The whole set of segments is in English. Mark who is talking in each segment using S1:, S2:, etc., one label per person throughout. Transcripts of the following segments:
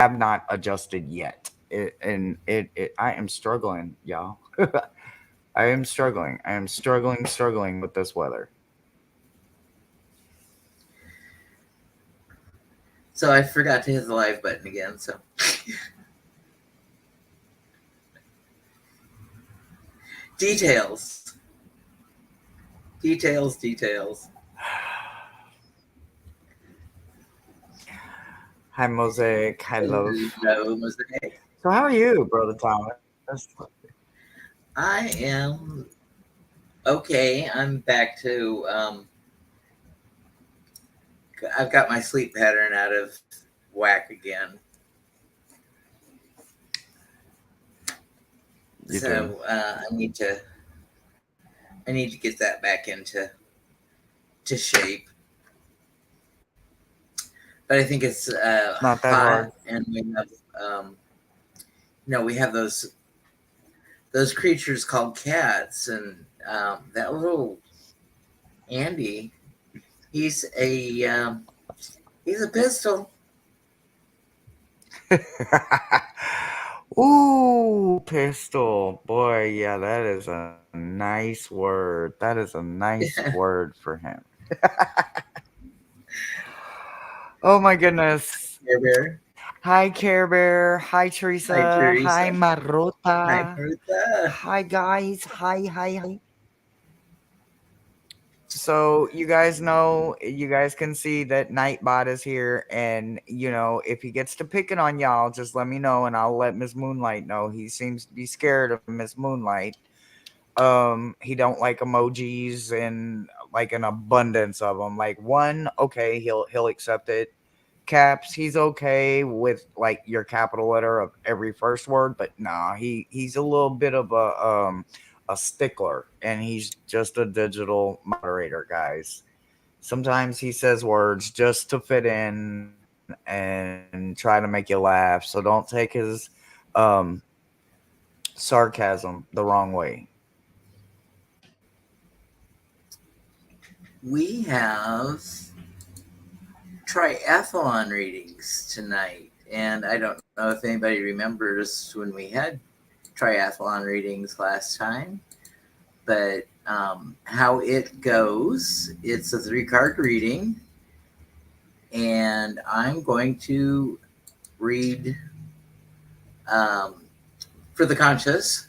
S1: have not adjusted yet. I am struggling, y'all. I am struggling. I am struggling with this weather.
S2: So I forgot to hit the live button again. So details, details.
S1: Hi, Mosaic. Hi, love.
S2: No mosaic.
S1: So, how are you, Brother Thomas?
S2: I am okay. I'm back to. I've got my sleep pattern out of whack again.
S1: You do.
S2: So I need to get that back into shape. But I think it's
S1: It's not that
S2: hot,
S1: hard.
S2: and we have we have those creatures called cats, and that little Andy, he's a he's a pistol.
S1: Ooh, pistol. Boy, yeah, that is a nice word. That is a nice word for him. Oh my goodness.
S2: Care Bear.
S1: Hi, Care Bear. Hi,
S2: Hi,
S1: Teresa.
S2: Teresa.
S1: Hi,
S2: Hi,
S1: Marota.
S2: Martha.
S1: Hi, guys. Hi. So you guys can see that Nightbot is here, and if he gets to picking on y'all, just let me know, and I'll let Miss Moonlight know. He seems to be scared of Miss Moonlight. He don't like emojis and like an abundance of them. Like one, okay, he'll accept it. Caps, he's okay with like your capital letter of every first word, but nah, he's a little bit of a stickler, and he's just a digital moderator, guys. Sometimes he says words just to fit in and try to make you laugh. So don't take his um sarcasm the wrong way.
S2: We have triathlon readings tonight, and I don't know if anybody remembers when we had triathlon readings last time, but how it goes. It's a 3-card reading, and I'm going to read um, for the conscious.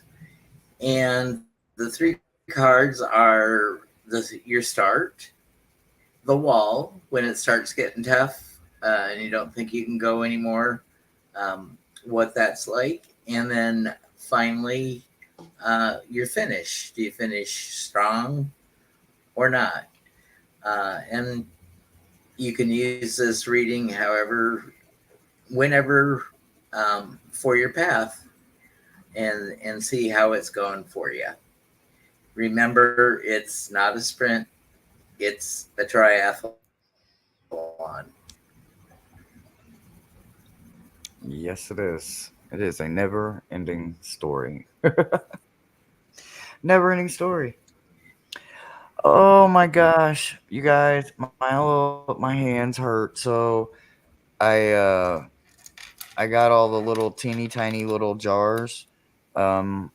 S2: And the 3 cards are your start, the wall when it starts getting tough, and you don't think you can go anymore, what that's like, and then finally your finish. Do you finish strong or not? And you can use this reading however, whenever, for your path, and see how it's going for you. Remember, it's not a sprint, it's a triathlon.
S1: Yes, it is. It is a never-ending story. Never-ending story. Oh my gosh, you guys, my hands hurt. So I I got all the little teeny tiny little jars,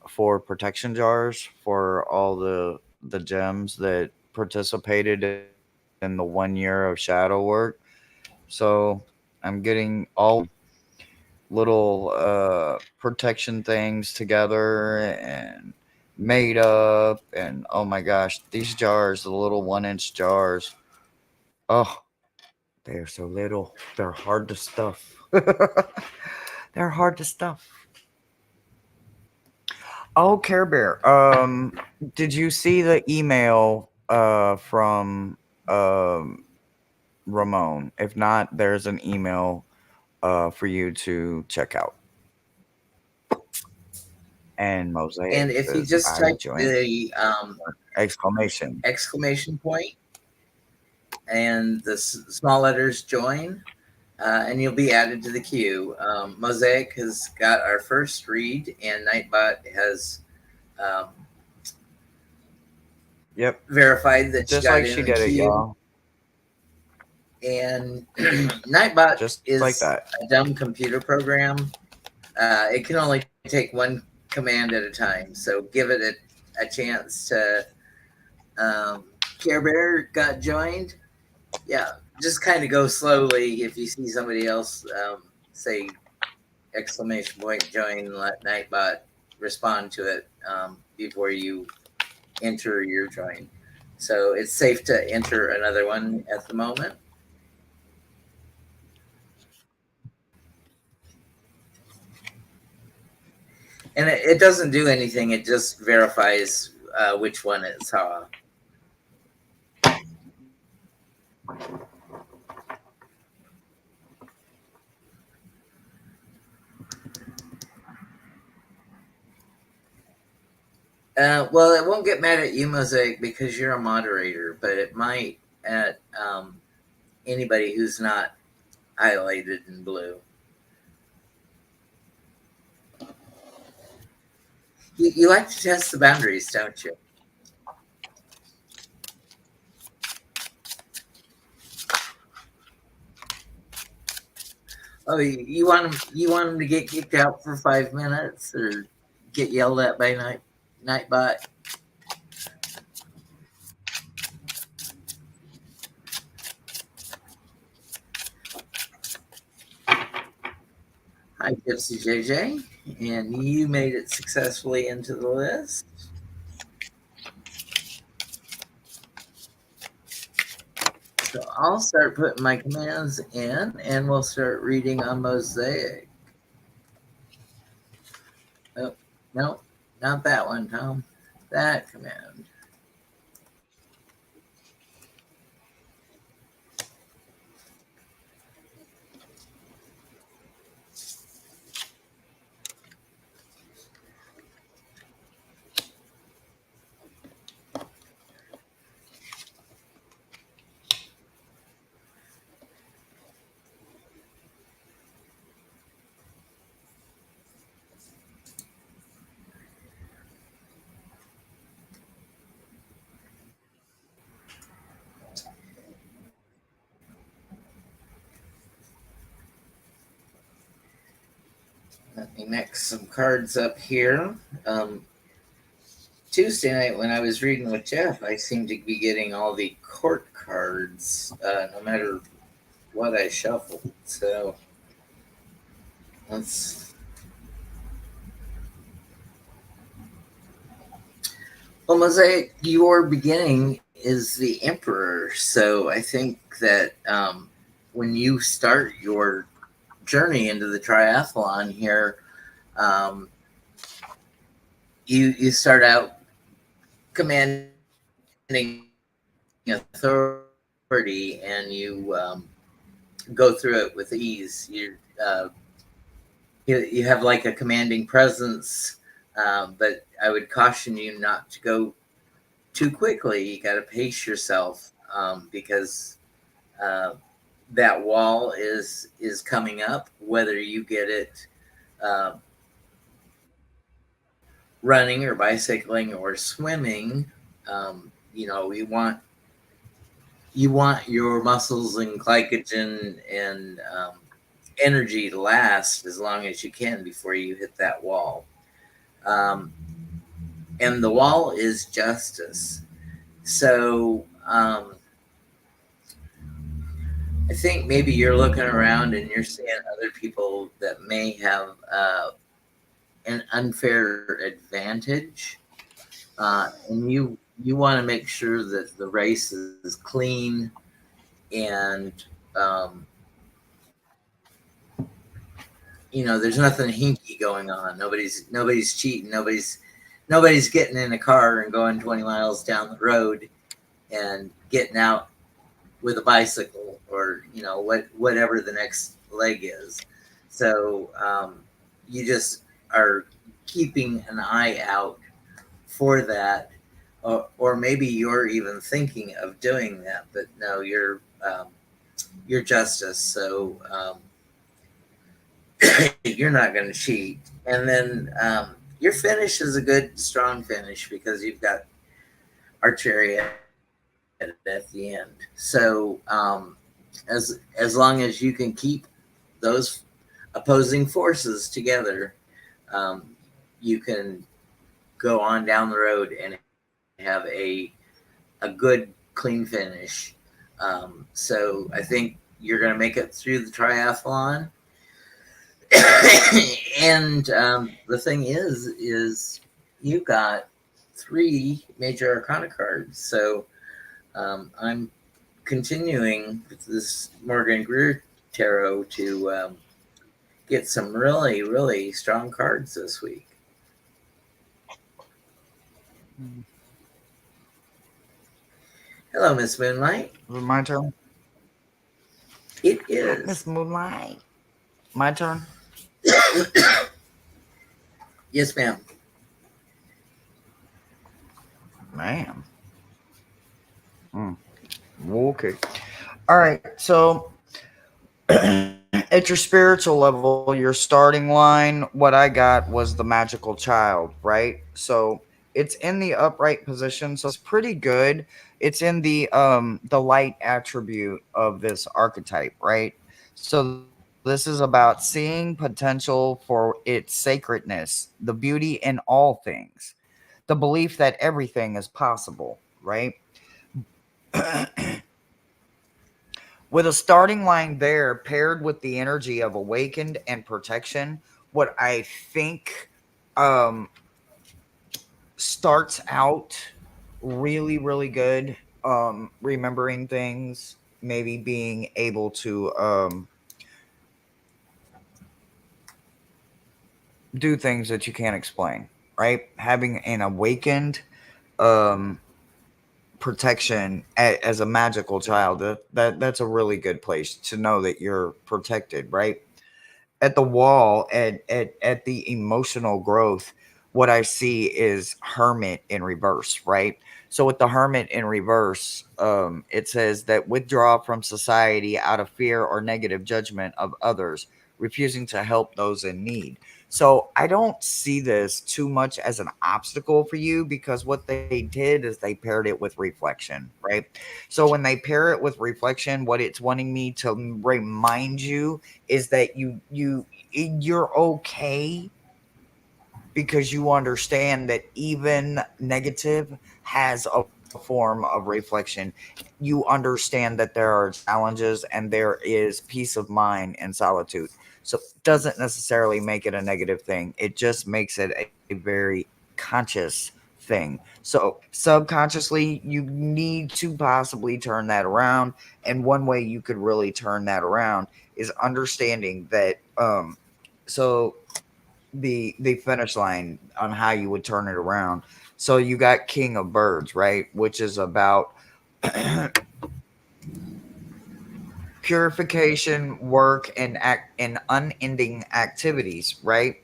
S1: for protection jars for all the gems that participated in the 1 year of shadow work. So I'm getting all little protection things together and made up, and oh my gosh, these jars, the little 1 inch jars, oh, they're so little, they're hard to stuff. They're hard to stuff. Oh, Care Bear, did you see the email from Ramon? If not, there's an email for you to check out. And Mosaic
S2: And if you
S1: says,
S2: just
S1: I
S2: type
S1: joined!
S2: the
S1: Exclamation.
S2: exclamation point and the small letters join, and you'll be added to the queue. Mosaic has got our first read, and Nightbot has um,
S1: Yep.
S2: verified that she
S1: Just
S2: got
S1: like
S2: in
S1: she
S2: the
S1: did it,
S2: queue.
S1: y'all.
S2: And Nightbot
S1: Just like
S2: is
S1: that.
S2: a dumb computer program. It can only take one command at a time, so give it a chance to. Um, Care Bear got joined. Yeah, just kind of go slowly. If you see somebody else say exclamation point join, let Nightbot respond to it before you enter your join. So it's safe to enter another one at the moment. And it doesn't do anything, it just verifies which one it saw. Well, it won't get mad at you, Mosaic, because you're a moderator, but it might at anybody who's not highlighted in blue. You like to test the boundaries, don't you? Oh, you want them? You want them to get kicked out for 5 minutes, or get yelled at by Nightbot? Hi, Gypsy JJ, and you made it successfully into the list. So I'll start putting my commands in, and we'll start reading on Mosaic. Oh, no, not that one, Tom. That command. Let me mix some cards up here. Um, Tuesday night when I was reading with Jeff, I seemed to be getting all the court cards, no matter what I shuffled. So let's. Well, Mosaic, your beginning is the Emperor. So I think that when you start your journey into the triathlon here, um, you start out commanding authority, and go through it with ease. You have like a commanding presence, but I would caution you not to go too quickly. You got to pace yourself because uh, that wall is coming up, whether you get it uh, running or bicycling or swimming. You want your muscles and glycogen and energy to last as long as you can before you hit that wall. Um, and the wall is justice. So I think maybe you're looking around and you're seeing other people that may have an unfair advantage, and you want to make sure that the race is clean and um, there's nothing hinky going on. Nobody's cheating. Nobody's getting in a car and going 20 miles down the road and getting out with a bicycle, or whatever the next leg is. So you just are keeping an eye out for that, or maybe you're even thinking of doing that, but no, you're justice. So you're not going to cheat. And then your finish is a good, strong finish because you've got archery at the end. So as long as you can keep those opposing forces together, um, you can go on down the road and have a good clean finish. So I think you're going to make it through the triathlon. And the thing is you got three major arcana cards. So I'm continuing with this Morgan Greer tarot to get some really, really strong cards this week. Hello, Miss Moonlight.
S1: Is it my turn?
S2: It
S1: Hi,
S2: is.
S1: Miss Moonlight. My turn?
S2: Yes, ma'am.
S1: Man. Mm. Okay. All right. So at your spiritual level, your starting line, what I got was the magical child, right? So it's in the upright position, so it's pretty good. It's in the light attribute of this archetype, right? So this is about seeing potential for its sacredness, the beauty in all things, the belief that everything is possible, right? With a starting line there paired with the energy of awakened and protection, what I think um, starts out really, really good. Remembering things, maybe being able to do things that you can't explain, right? Having an awakened um, protection as a magical child, that's a really good place to know that you're protected, right? At the wall at the emotional growth, what I see is hermit in reverse, right? So with the hermit in reverse, it says that withdraw from society out of fear or negative judgment of others, refusing to help those in need. So I don't see this too much as an obstacle for you, because what they did is they paired it with reflection, right? So when they pair it with reflection, what it's wanting me to remind you is that you're okay, because you understand that even negative has a form of reflection. You understand that there are challenges and there is peace of mind and solitude. So it doesn't necessarily make it a negative thing. It just makes it a very conscious thing. So subconsciously, you need to possibly turn that around. And one way you could really turn that around is understanding that so the finish line on how you would turn it around. So you got King of Birds, right? Which is about purification, work, and act and unending activities, right?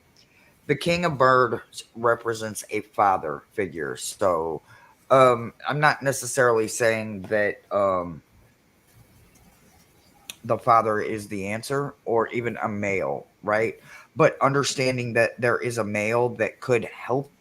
S1: The King of Birds represents a father figure. So I'm not necessarily saying that the father is the answer or even a male, right? But understanding that there is a male that could help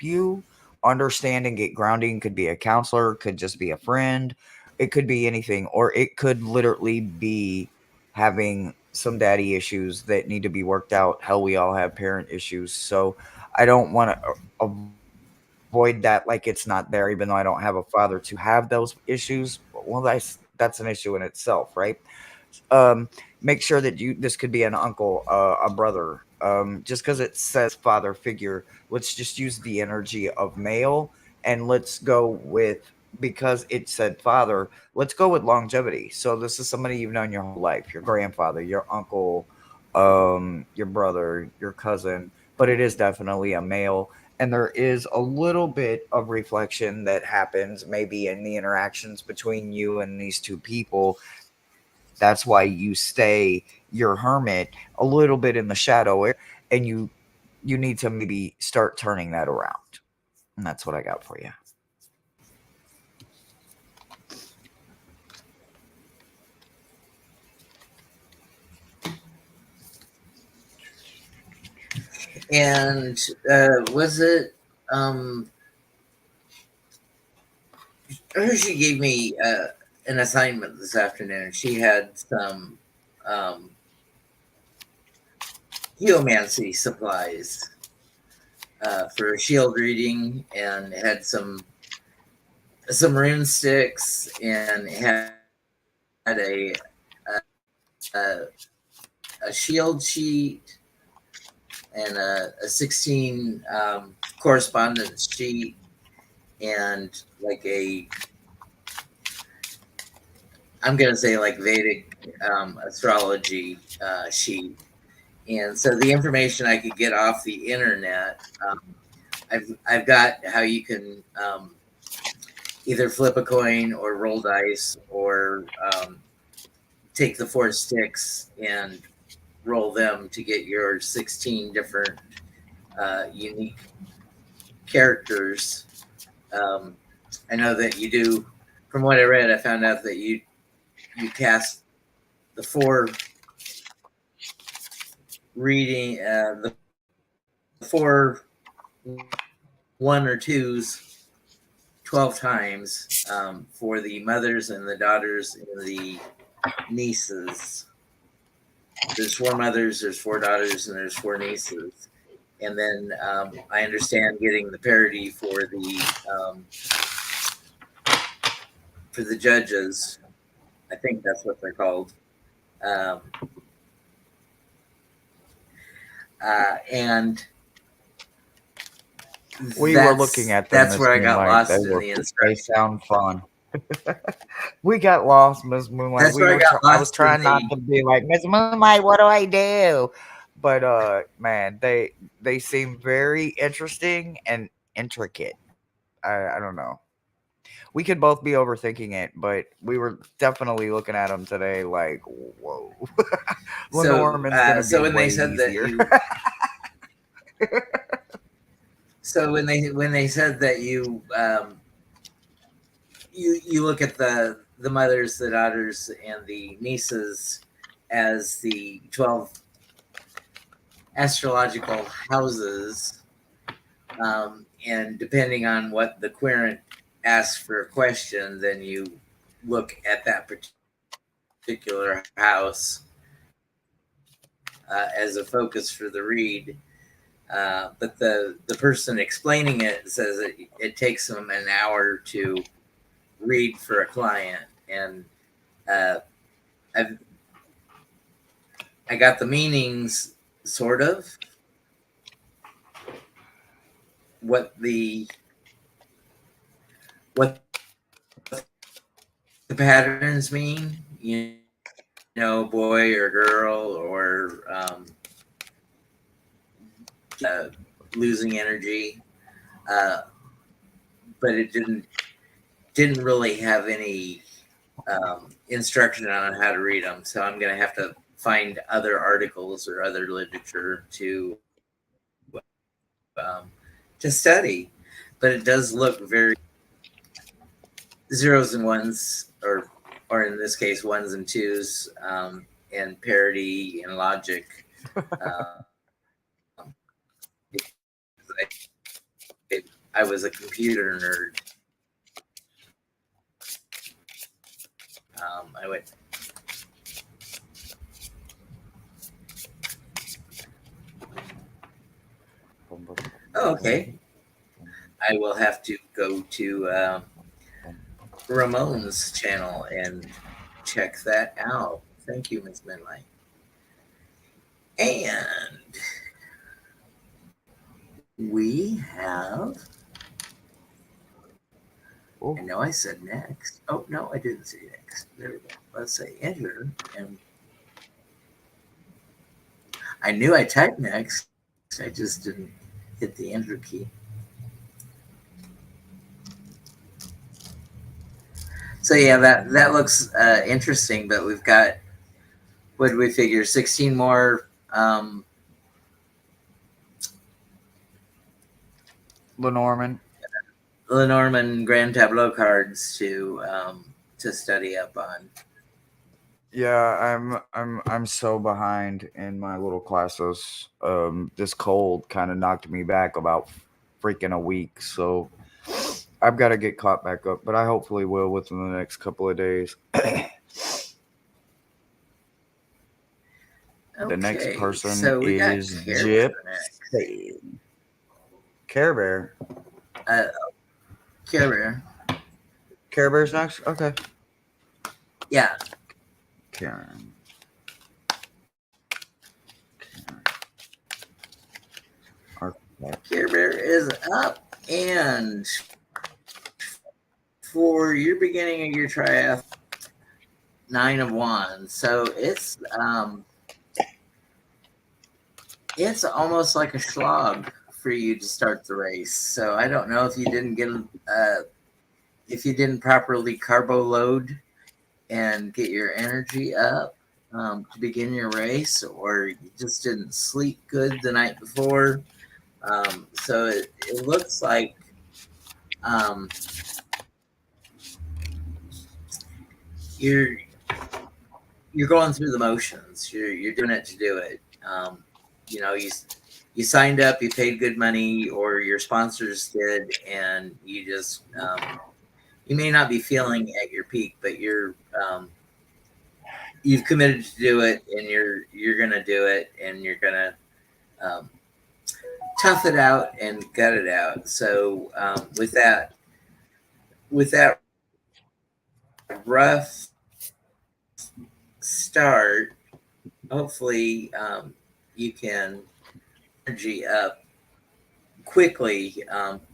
S1: you understand and get grounding, could be a counselor, could just be a friend, it could be anything, or it could literally be having some daddy issues that need to be worked out. Hell, we all have parent issues. So I don't want to avoid that like it's not there, even though I don't have a father to have those issues. Well, that's an issue in itself, right? um Make sure that you this could be an uncle, a brother. Just because it says father figure, let's just use the energy of male, and let's go with, because it said father, let's go with longevity. So this is somebody you've known your whole life, your grandfather, your uncle, your brother, your cousin, but it is definitely a male. And there is a little bit of reflection that happens maybe in the interactions between you and these two people. That's why you stay your hermit a little bit in the shadow area, and you need to maybe start turning that around. And that's what I got for you.
S2: And was it um, Hershey gave me an assignment this afternoon. She had some um, geomancy supplies for a shield reading, and had some rune sticks, and had a shield sheet and a 16 correspondence sheet, and like I'm going to say like Vedic astrology sheet. And so the information I could get off the internet, I've got how you can either flip a coin or roll dice, or take the 4 sticks and roll them to get your 16 different unique characters. Um, I know that you do. From what I read, I found out that you cast the 4 reading, the 4 1 or 2s 12 times for the mothers and the daughters and the nieces. There's 4 mothers, there's 4 daughters, and there's 4 nieces. And then I understand getting the parody for the judges. I think that's what they're called. Um, and
S1: We were looking at them,
S2: that's
S1: Miss
S2: where I got
S1: Moonlight.
S2: lost in the
S1: They
S2: instructions.
S1: sound fun. We got lost, Miss Moonlight.
S2: That's where I got
S1: I was
S2: lost in
S1: trying not
S2: the.
S1: to be like Miss Moonlight. What do I do? But man, they seem very interesting and intricate. I don't know. We could both be overthinking it, but we were definitely looking at them today like, whoa. Lenormand's gonna be
S2: So when they
S1: way
S2: said that
S1: easier.
S2: so when they said that you look at the mothers, the daughters, and the nieces as the 12 astrological houses, and depending on what the querent asks for a question, then you look at that particular house as a focus for the read. But the person explaining it says it takes them an hour to read for a client, and I got the meanings sort of what the patterns mean. Boy or girl, or losing energy, but it didn't really have any instruction on how to read them. So I'm going to have to find other articles or other literature to study. But it does look very zeros and ones, or in this case, 1s and 2s, and parity and logic. I was a computer nerd. I went. Oh, okay. I will have to go to Ramon's channel and check that out. Thank you, Ms. Midlight. And we have.
S1: Ooh.
S2: I know I said next. Oh, no, I didn't say next. There we go. Let's say enter. And I knew I typed next. I just didn't hit the enter key. So yeah, that looks interesting. But we've got, what did we figure? 16 more
S1: Lenormand
S2: Grand Tableau cards to study up on.
S1: Yeah, I'm so behind in my little classes. This cold kind of knocked me back about freaking a week. So I've got to get caught back up, but I hopefully will within the next couple of days. The next
S2: Okay,
S1: person
S2: so we got
S1: is
S2: Care Bear next.
S1: Gypsy. Care Bear.
S2: Uh, Care Bear.
S1: Care Bear's next? Okay.
S2: Yeah,
S1: Karen. Okay.
S2: Care Bear is up. And for your beginning of your triathlon, 9 of Wands. So it's almost like a slog for you to start the race. So I don't know if you didn't properly carbo load and get your energy up to begin your race, or you just didn't sleep good the night before. So it looks like um, you're you're going through the motions. You're doing it to do it. You know, you signed up, you paid good money, or your sponsors did, and you may not be feeling at your peak, but you've committed to do it, and you're gonna do it, and you're gonna um, tough it out and gut it out. So with that rough start, hopefully you can energy up quickly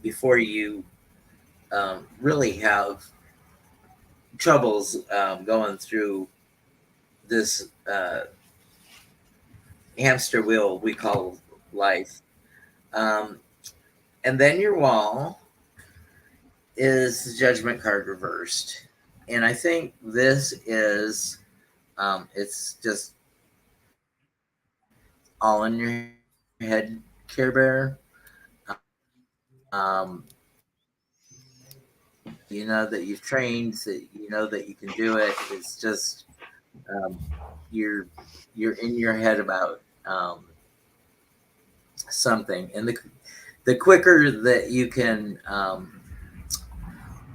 S2: before you really have troubles going through this hamster wheel we call life. Um, and then your wall is the judgment card reversed. And I think this is, it's just all in your head, Care Bear. Um, you know that you've trained, that you know that you can do it. It's just um, you're you're in your head about something, and the quicker that you can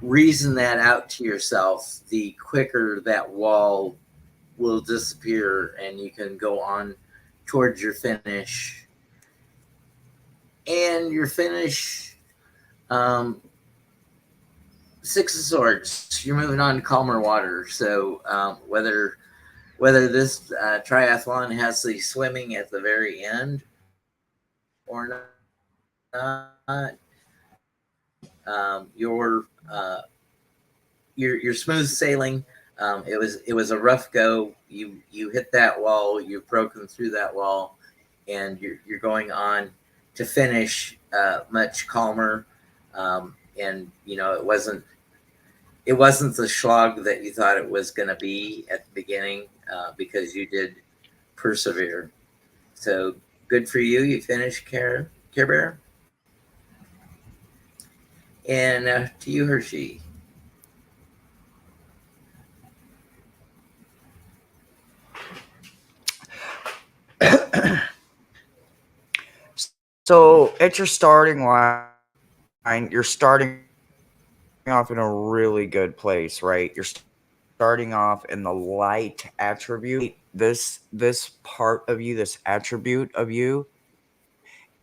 S2: reason that out to yourself, the quicker that wall will disappear, and you can go on towards your finish. And your finish, um, Six of Swords. You're moving on to calmer water. So whether this triathlon has the swimming at the very end or not, your smooth sailing. It was a rough go. You hit that wall. You've broken through that wall, and you're going on to finish much calmer. And you know it wasn't the slog that you thought it was going to be at the beginning because you did persevere. So good for you. You finished Care Bear. And to you, Hershe.
S1: So at your starting line, you're starting off in a really good place, right? You're starting off in the light attribute. This part of you, this attribute of you,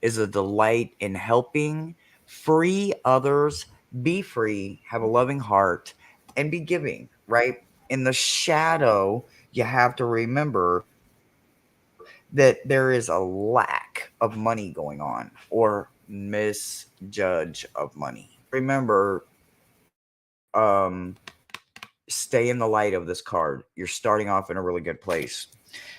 S1: is a delight in helping, free others, be free, have a loving heart, and be giving, right? In the shadow, you have to remember that there is a lack of money going on or misjudge of money. Remember, um, stay in the light of this card. You're starting off in a really good place.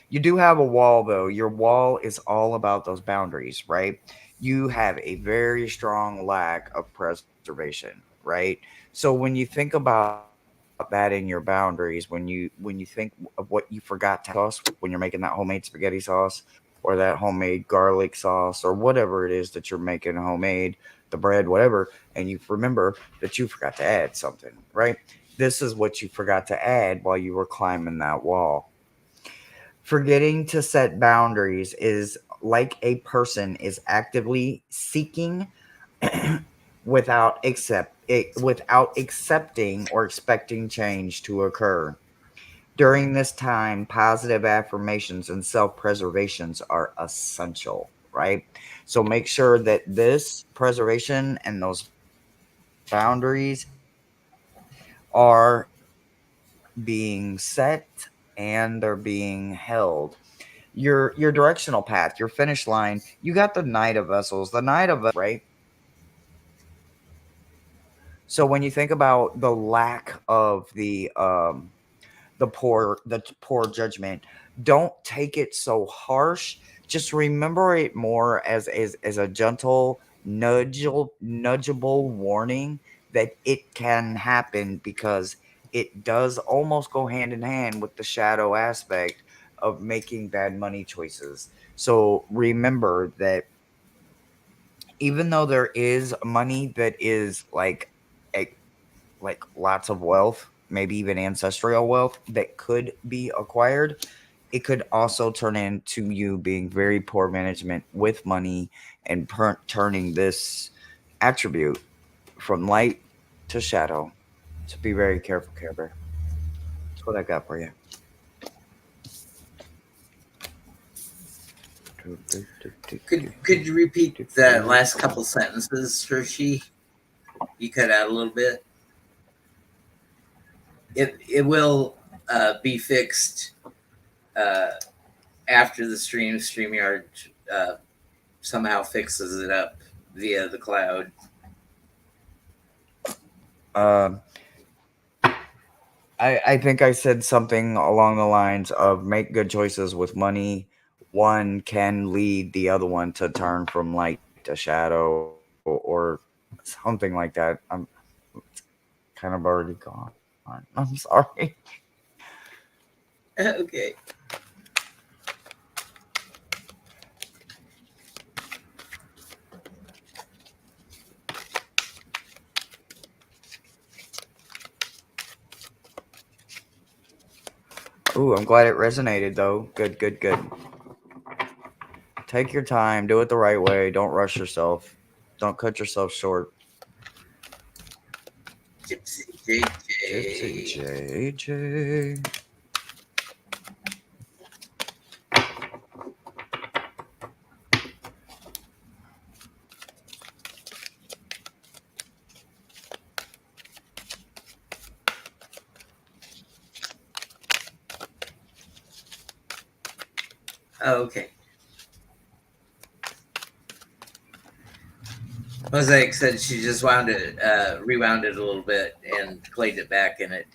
S1: You do have a wall, though. Your wall is all about those boundaries, right? You have a very strong lack of preservation, right? So when you think about that in your boundaries, when you think of what you forgot to add sauce when you're making that homemade spaghetti sauce or that homemade garlic sauce or whatever it is that you're making homemade, the bread, whatever, and you remember that you forgot to add something, right? This is what you forgot to add while you were climbing that wall. Forgetting to set boundaries is like a person is actively seeking without accepting or expecting change to occur. During this time, positive affirmations and self-preservations are essential, right? So make sure that this preservation and those boundaries are being set and they're being held. Your directional path, your finish line, you got the Knight of Vessels. The Knight of Vessels, right? So when you think about the lack of the poor judgment, don't take it so harsh. Just remember it more as a gentle nudgeable warning that it can happen, because it does almost go hand in hand with the shadow aspect of making bad money choices. So remember that even though there is money that is a like lots of wealth, maybe even ancestral wealth that could be acquired, it could also turn into you being very poor management with money and turning this attribute from light to shadow. So be very careful, Care Bear. That's what I got for you.
S2: Could you repeat that last couple sentences, Hershey? You cut out a little bit. It will be fixed uh, after the stream. StreamYard uh, somehow fixes it up via the cloud.
S1: Um, I think I said something along the lines of make good choices with money. One can lead the other one to turn from light to shadow or something like that. I'm kind of already gone. I'm sorry.
S2: Okay.
S1: Ooh, I'm glad it resonated though. Good, good, good. Take your time, do it the right way. Don't rush yourself. Don't cut yourself short.
S2: Gypsy
S1: Gypsy
S2: JJ.
S1: JJ.
S2: Oh, okay. Mosaic said she just rewound it a little bit and played it back, and it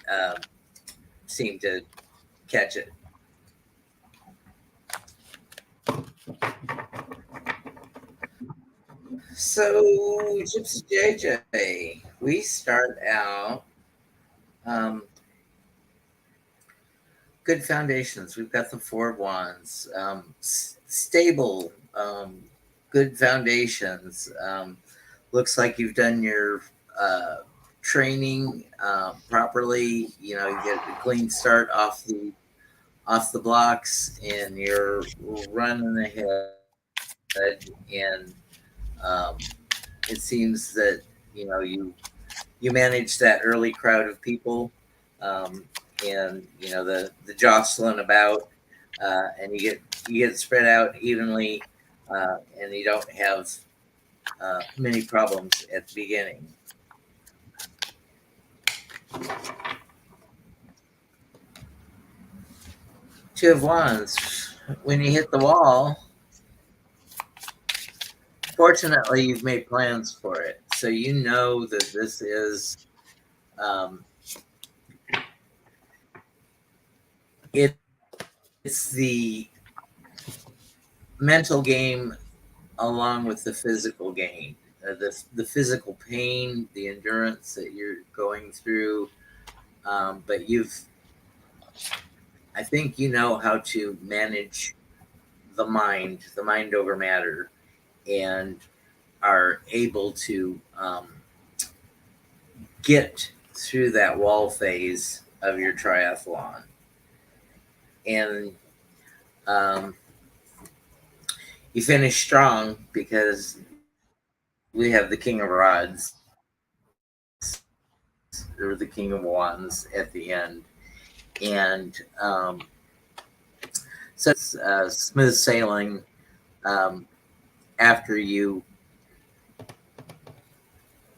S2: seemed to catch it. So, Gypsy JJ, we start out um, good foundations. We've got the Four of Wands, stable, good foundations. Looks like you've done your training properly. You know, you get a clean start off the blocks, and you're running ahead. And um, it seems that you manage that early crowd of people, um, and the jostling about, and you get spread out evenly, and you don't have many problems at the beginning. Two of Wands. When you hit the wall, fortunately, you've made plans for it, so you know that this is um, it's the mental game along with the physical gain, the physical pain, the endurance that you're going through. But I think you know how to manage the mind over matter, and are able to get through that wall phase of your triathlon. And um, you finish strong because we have the King of Rods. or the King of Wands at the end. And so it's smooth sailing um, after you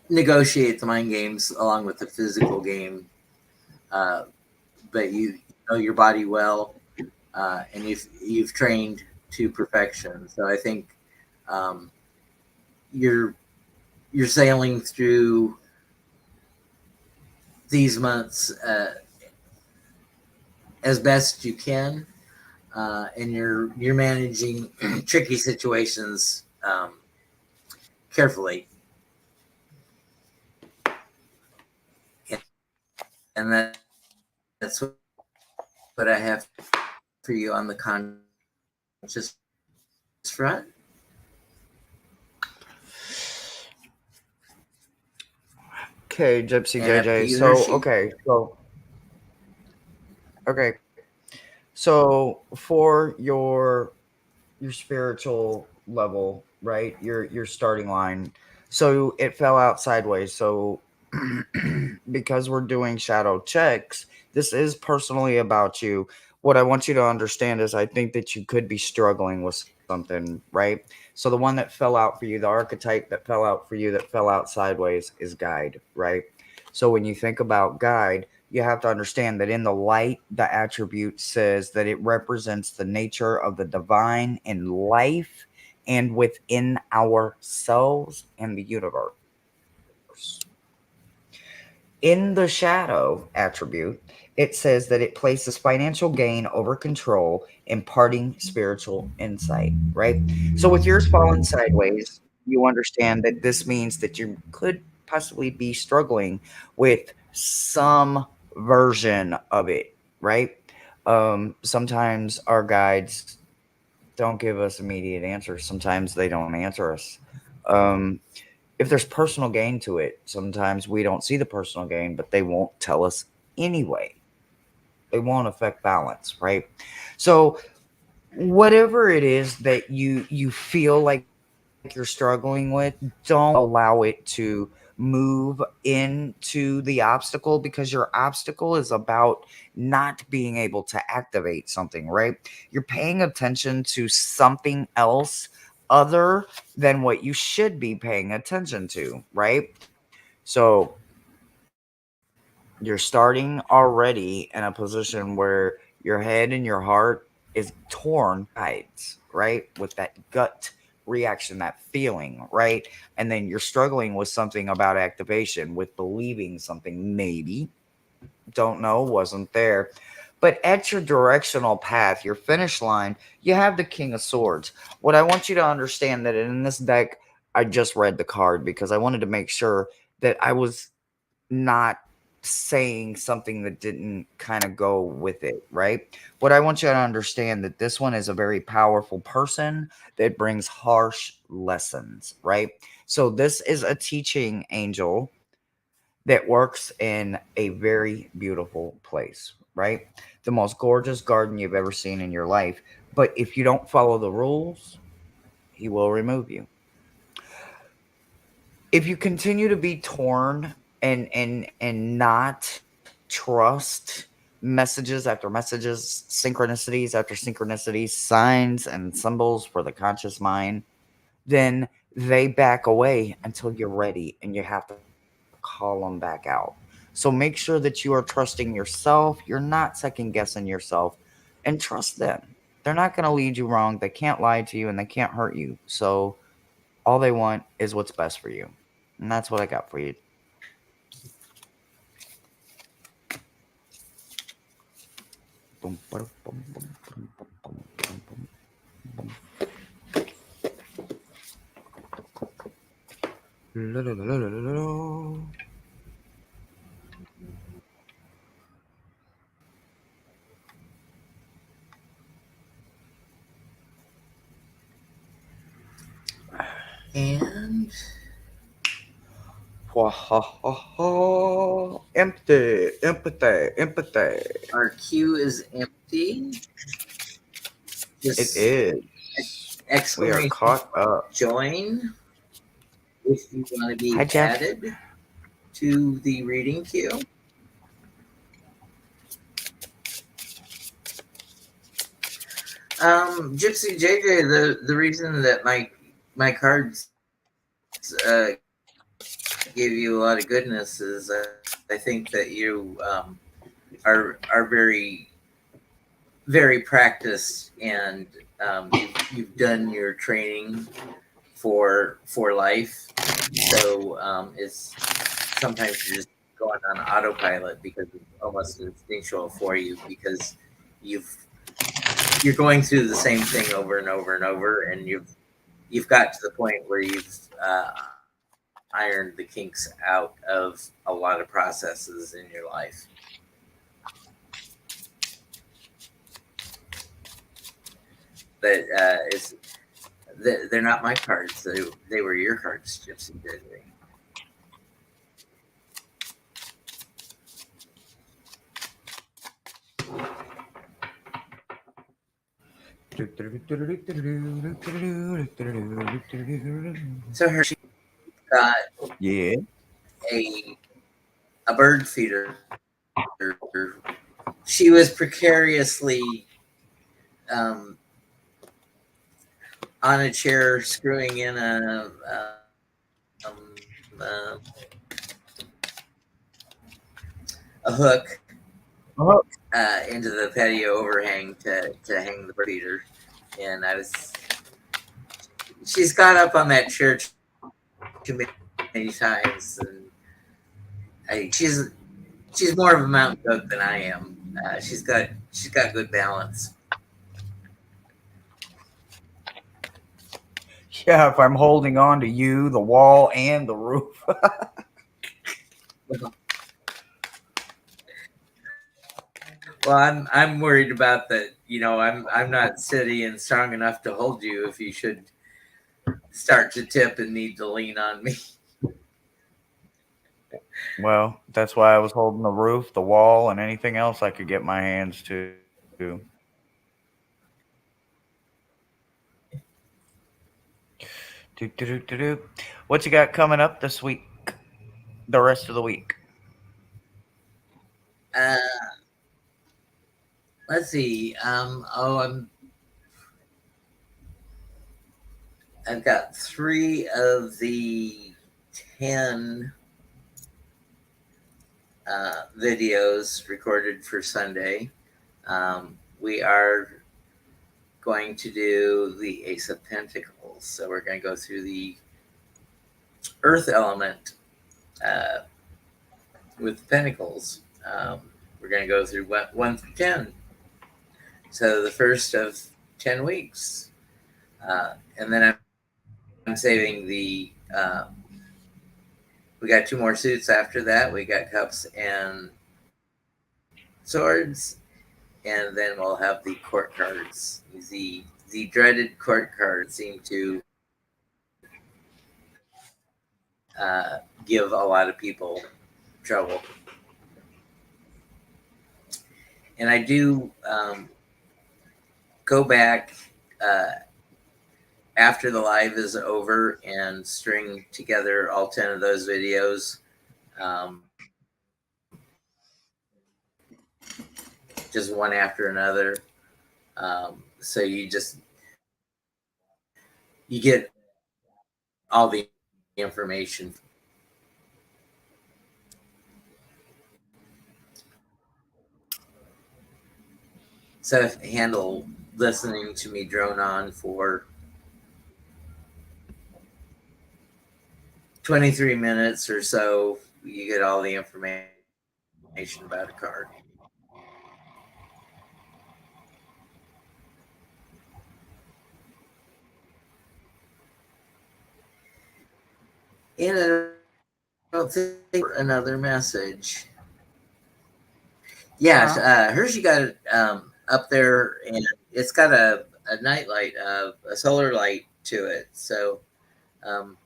S2: negotiate the mind games along with the physical game. Uh, but you know your body well, and you've trained to perfection. So I think um, you're you're sailing through these months as best you can, and you're managing tricky situations carefully, and that's what I have for you on the conscious front.
S1: Okay, Gypsy
S2: And up to
S1: JJ.
S2: you,
S1: So
S2: Hershey.
S1: okay. So for your spiritual level, right? Your starting line. So it fell out sideways. So because we're doing shadow checks, this is personally about you. What I want you to understand is I think that you could be struggling with something, right? So the one that fell out for you, the archetype that fell out for you, that fell out sideways is guide, right? So when you think about guide, you have to understand that in the light, the attribute says that it represents the nature of the divine in life and within ourselves and the universe. In the shadow attribute, it says that it places financial gain over control, imparting spiritual insight, right? So with yours falling sideways, you understand that this means that you could possibly be struggling with some version of it, right? Sometimes our guides don't give us immediate answers. Sometimes they don't answer us. Um, if there's personal gain to it, sometimes we don't see the personal gain, but they won't tell us anyway. They won't affect balance, right? So whatever it is that you feel like you're struggling with, don't allow it to move into the obstacle, because your obstacle is about not being able to activate something, right? You're paying attention to something else other than what you should be paying attention to, right? So you're starting already in a position where your head and your heart is torn sides, right? With that gut reaction, that feeling, right? And then you're struggling with something about activation, with believing something maybe, don't know, wasn't there. But at your directional path, your finish line, you have the King of Swords. What I want you to understand that in this deck, I just read the card because I wanted to make sure that I was not saying something that didn't kind of go with it, right? What I want you to understand that this one is a very powerful person that brings harsh lessons, right? So this is a teaching angel that works in a very beautiful place, right? The most gorgeous garden you've ever seen in your life. But if you don't follow the rules, he will remove you. If you continue to be torn and not trust messages after messages, synchronicities after synchronicities, signs and symbols for the conscious mind, then they back away until you're ready and you have to call them back out. So make sure that you are trusting yourself, you're not second guessing yourself, and trust them. They're not going to lead you wrong. They can't lie to you and they can't hurt you. So all they want is what's best for you. And that's what I got for you. Boom, ba-dum, boom, boom, boom, boom, boom, boom, boom, boom. La, la, la, la, la, la, la.
S2: And
S1: Empty, empathy, empathy.
S2: our queue is empty.
S1: It
S2: Just
S1: is. We are
S2: exclamation
S1: caught up.
S2: join if you want to
S1: Hi,
S2: be
S1: Jeff.
S2: added. to the reading queue. Gypsy JJ, the reason that my cards gave you a lot of goodness is I think that you are very very practiced, and you've done your training for life. So it's sometimes you're just going on autopilot because it's almost instinctual for you, because you've you're going through the same thing over and over and over, and you've got to the point where you've ironed the kinks out of a lot of processes in your life. But they're not my cards. They were your cards, Gypsy Disney. So Hershey got
S1: Yeah.
S2: a a bird feeder. She was precariously um, on a chair, screwing in a hook
S1: Oh,
S2: into the patio overhang to hang the bird feeder. And she's got up on that chair too many times, and she's more of a mountain goat than I am. She's got good balance.
S1: yeah, if I'm holding on to you, the wall, and the roof.
S2: Well, I'm worried about that. I'm not steady and strong enough to hold you if you should start to tip and need to lean on me.
S1: Well, that's why I was holding the roof, the wall, and anything else I could get my hands to. Do. What you got coming up this week? The rest of the week.
S2: Uh, let's see. I've got three of the 10 videos recorded for Sunday. We are going to do the Ace of Pentacles. So we're going to go through the Earth element uh, with Pentacles. We're going to go through 1 through 10. So the first of 10 weeks. And then I'm saving we got two more suits after that. We got cups and swords. And then we'll have the court cards. The dreaded court cards seem to give a lot of people trouble. And I do go back after the live is over and string together all 10 of those videos, um, just one after another. So you get all the information. So if you handle listening to me drone on for 23 minutes or so, you get all the information about a card. And I don't think another message. Yeah,
S1: Huh?
S2: Hershey got it up there, and it's got a night light, a solar light to it. So um,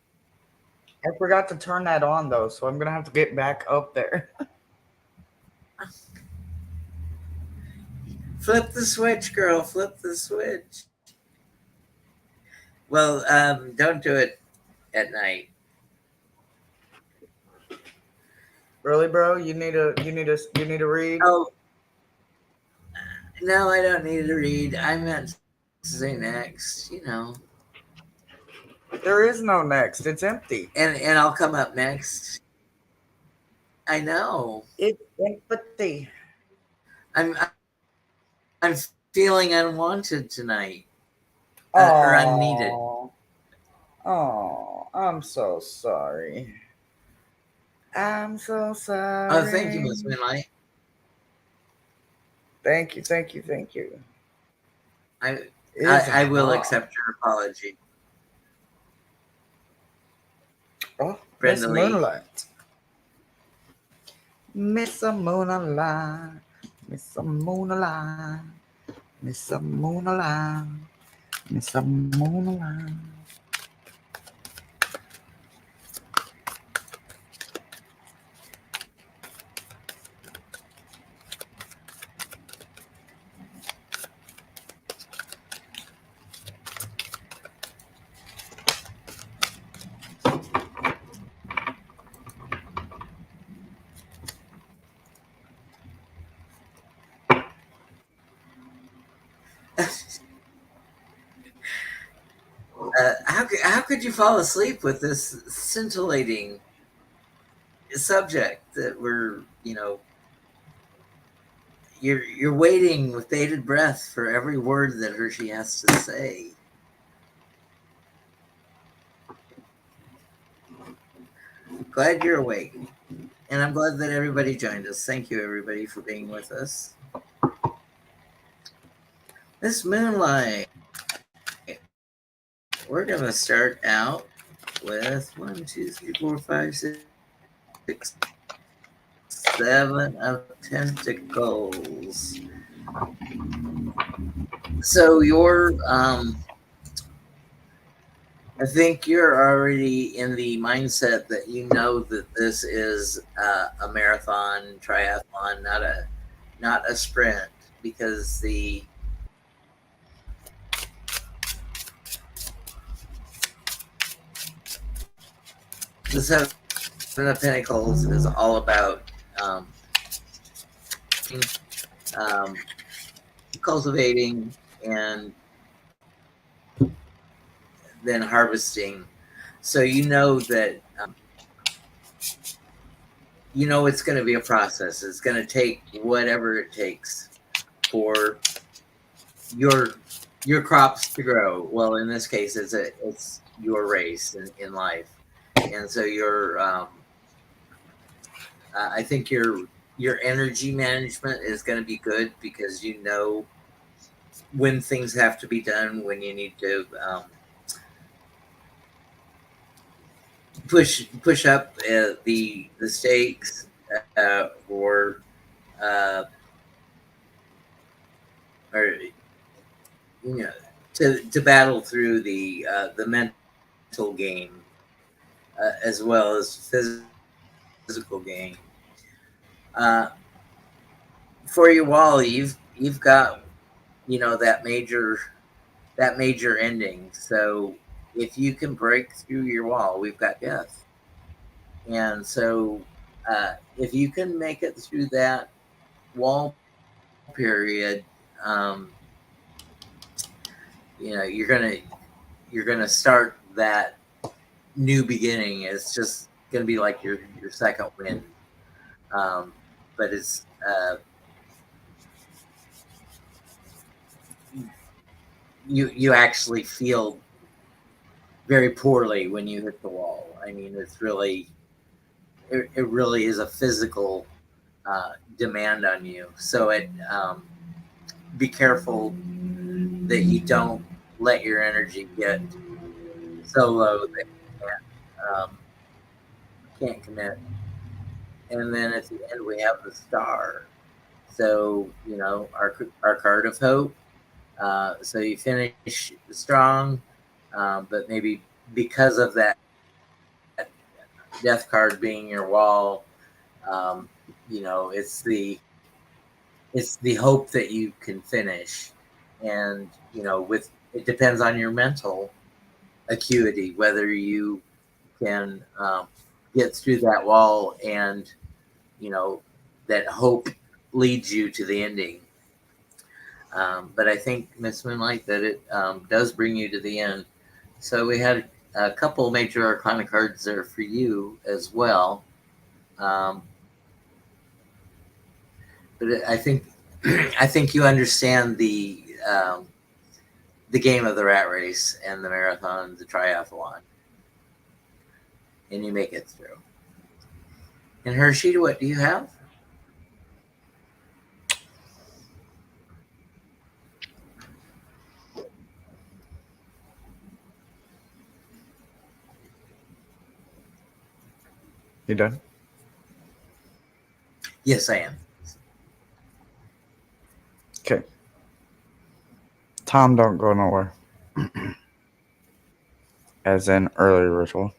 S1: I forgot to turn that on though, so I'm gonna have to get back up there.
S2: flip the switch, girl, flip the switch. Well, don't do it at night.
S1: Really, bro? You need to read?
S2: Oh, no, I don't need to read. I meant to say next,
S1: There is no next. It's empty.
S2: and I'll come up next. I know.
S1: It's empty.
S2: I'm feeling unwanted tonight, or unneeded.
S1: Oh, oh, I'm so sorry. I'm so
S2: Oh, thank you,
S1: sorry.
S2: Miss Moonlight.
S1: Thank you, thank you, thank you.
S2: I,
S1: Is
S2: I will
S1: hot.
S2: accept your apology,
S1: Oh,
S2: Brenda
S1: Miss
S2: Lee.
S1: Moonlight. Miss Moonlight. Miss Moonlight. Miss Moonlight. Miss Moonlight.
S2: How could you fall asleep with this scintillating subject that we're, you're waiting with bated breath for every word that Hershey has to say. Glad you're awake. And I'm glad that everybody joined us. Thank you, everybody, for being with us. This Moonlight, we're going to start out with 7 of Pentacles. So I think you're already in the mindset that you know that this is a marathon, triathlon, not a sprint, because the Seven of Pentacles is all about um, um, cultivating and then harvesting. So you know that it's going to be a process. It's going to take whatever it takes for your your crops to grow. Well, in this case, it's your race in life, and so I think your energy management is going to be good because you know when things have to be done, when you need to push up the stakes, or uh, or you know to battle through the mental game, as well as physical game. Uh, for your wall, you've got that major ending. So if you can break through your wall, we've got death. And so if you can make it through that wall period, um, you're gonna start that new beginning. It's just gonna be like your second wind. Um, but it's you actually feel very poorly when you hit the wall. I mean, it really is a physical demand on you. So be careful that you don't let your energy get so low that can't commit. And then at the end we have the star. So our card of hope. So you finish strong, but maybe because of that death card being your wall, um, it's the hope that you can finish, and with it depends on your mental acuity whether you can get through that wall and you know, that hope leads you to the ending. But I think, Miss Moonlight, that it does bring you to the end. So we had a couple major arcana cards there for you as well. Um, but I think I think you understand the game of the rat race and the marathon, the triathlon, and you make it through. And Hershe, what do you have?
S1: You done?
S2: Yes, I am.
S1: Okay. Tom, don't go nowhere. As in early ritual.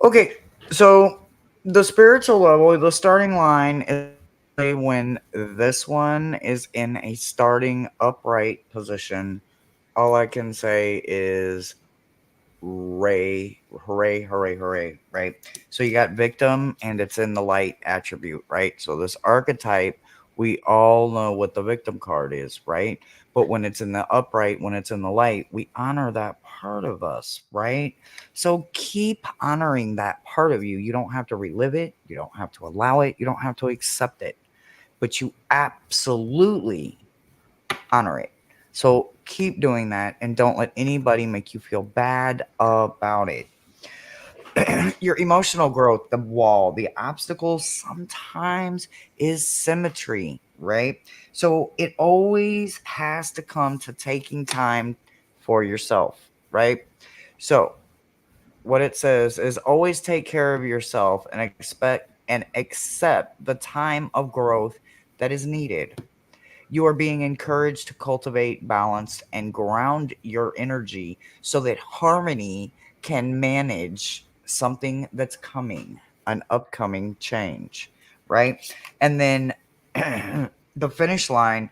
S1: Okay, so the spiritual level, the starting line is usually when this one is in a starting upright position. All I can say is Ray, hooray, hooray, hooray, right? So you got victim and it's in the light attribute, right? So this archetype, we all know what the victim card is, right? But when it's in the upright, when it's in the light, we honor that part of us, right? So keep honoring that part of you. You don't have to relive it, you don't have to allow it, you don't have to accept it, but you absolutely honor it. So keep doing that and don't let anybody make you feel bad about it. Your emotional growth, the wall, the obstacles sometimes is symmetry, right? So it always has to come to taking time for yourself, right? So what it says is always take care of yourself and expect and accept the time of growth that is needed. You are being encouraged to cultivate balance and ground your energy so that harmony can manage something that's coming, an upcoming change, right? And then the finish line,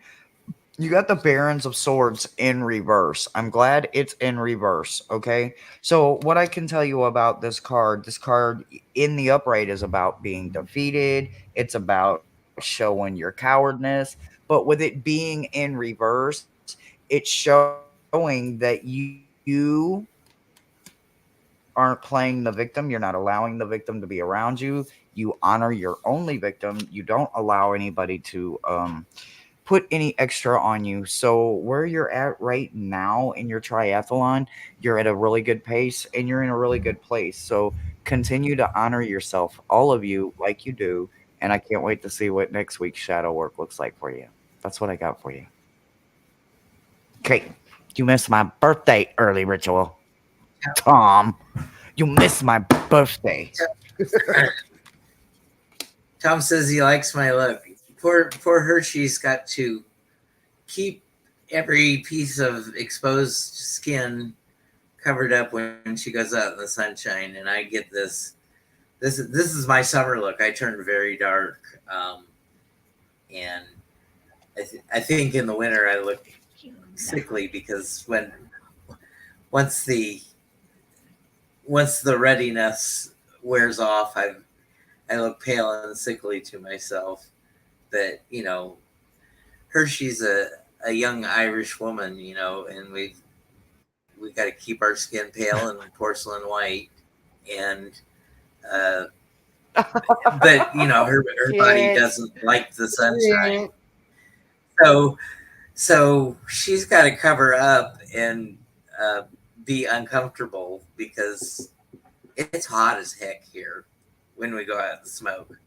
S1: you got the Barons of Swords in reverse. I'm glad it's in reverse, okay? So, what I can tell you about this card in the upright is about being defeated, it's about showing your cowardness, but with it being in reverse, it's showing that you aren't playing the victim, you're not allowing the victim to be around you honor your only victim, you don't allow anybody to put any extra on you. So where you're at right now in your triathlon, you're at a really good pace and you're in a really good place. So continue to honor yourself, all of you, like you do. And I can't wait to see what next week's shadow work looks like for you. That's what I got for you. Okay, you missed my birthday early ritual, Tom. You missed my birthday.
S2: Tom says he likes my look. Poor Hershey's got to keep every piece of exposed skin covered up when she goes out in the sunshine, and I get this is my summer look. I turned very dark, and I think in the winter I look sickly because once the once the readiness wears off, I look pale and sickly to myself. But Hershey's a young Irish woman, and we got to keep our skin pale and porcelain white, and uh, but her body
S1: Shit.
S2: doesn't like the sunshine,
S1: Shit.
S2: so she's got to cover up and uh, be uncomfortable because it's hot as heck here when we go out and smoke.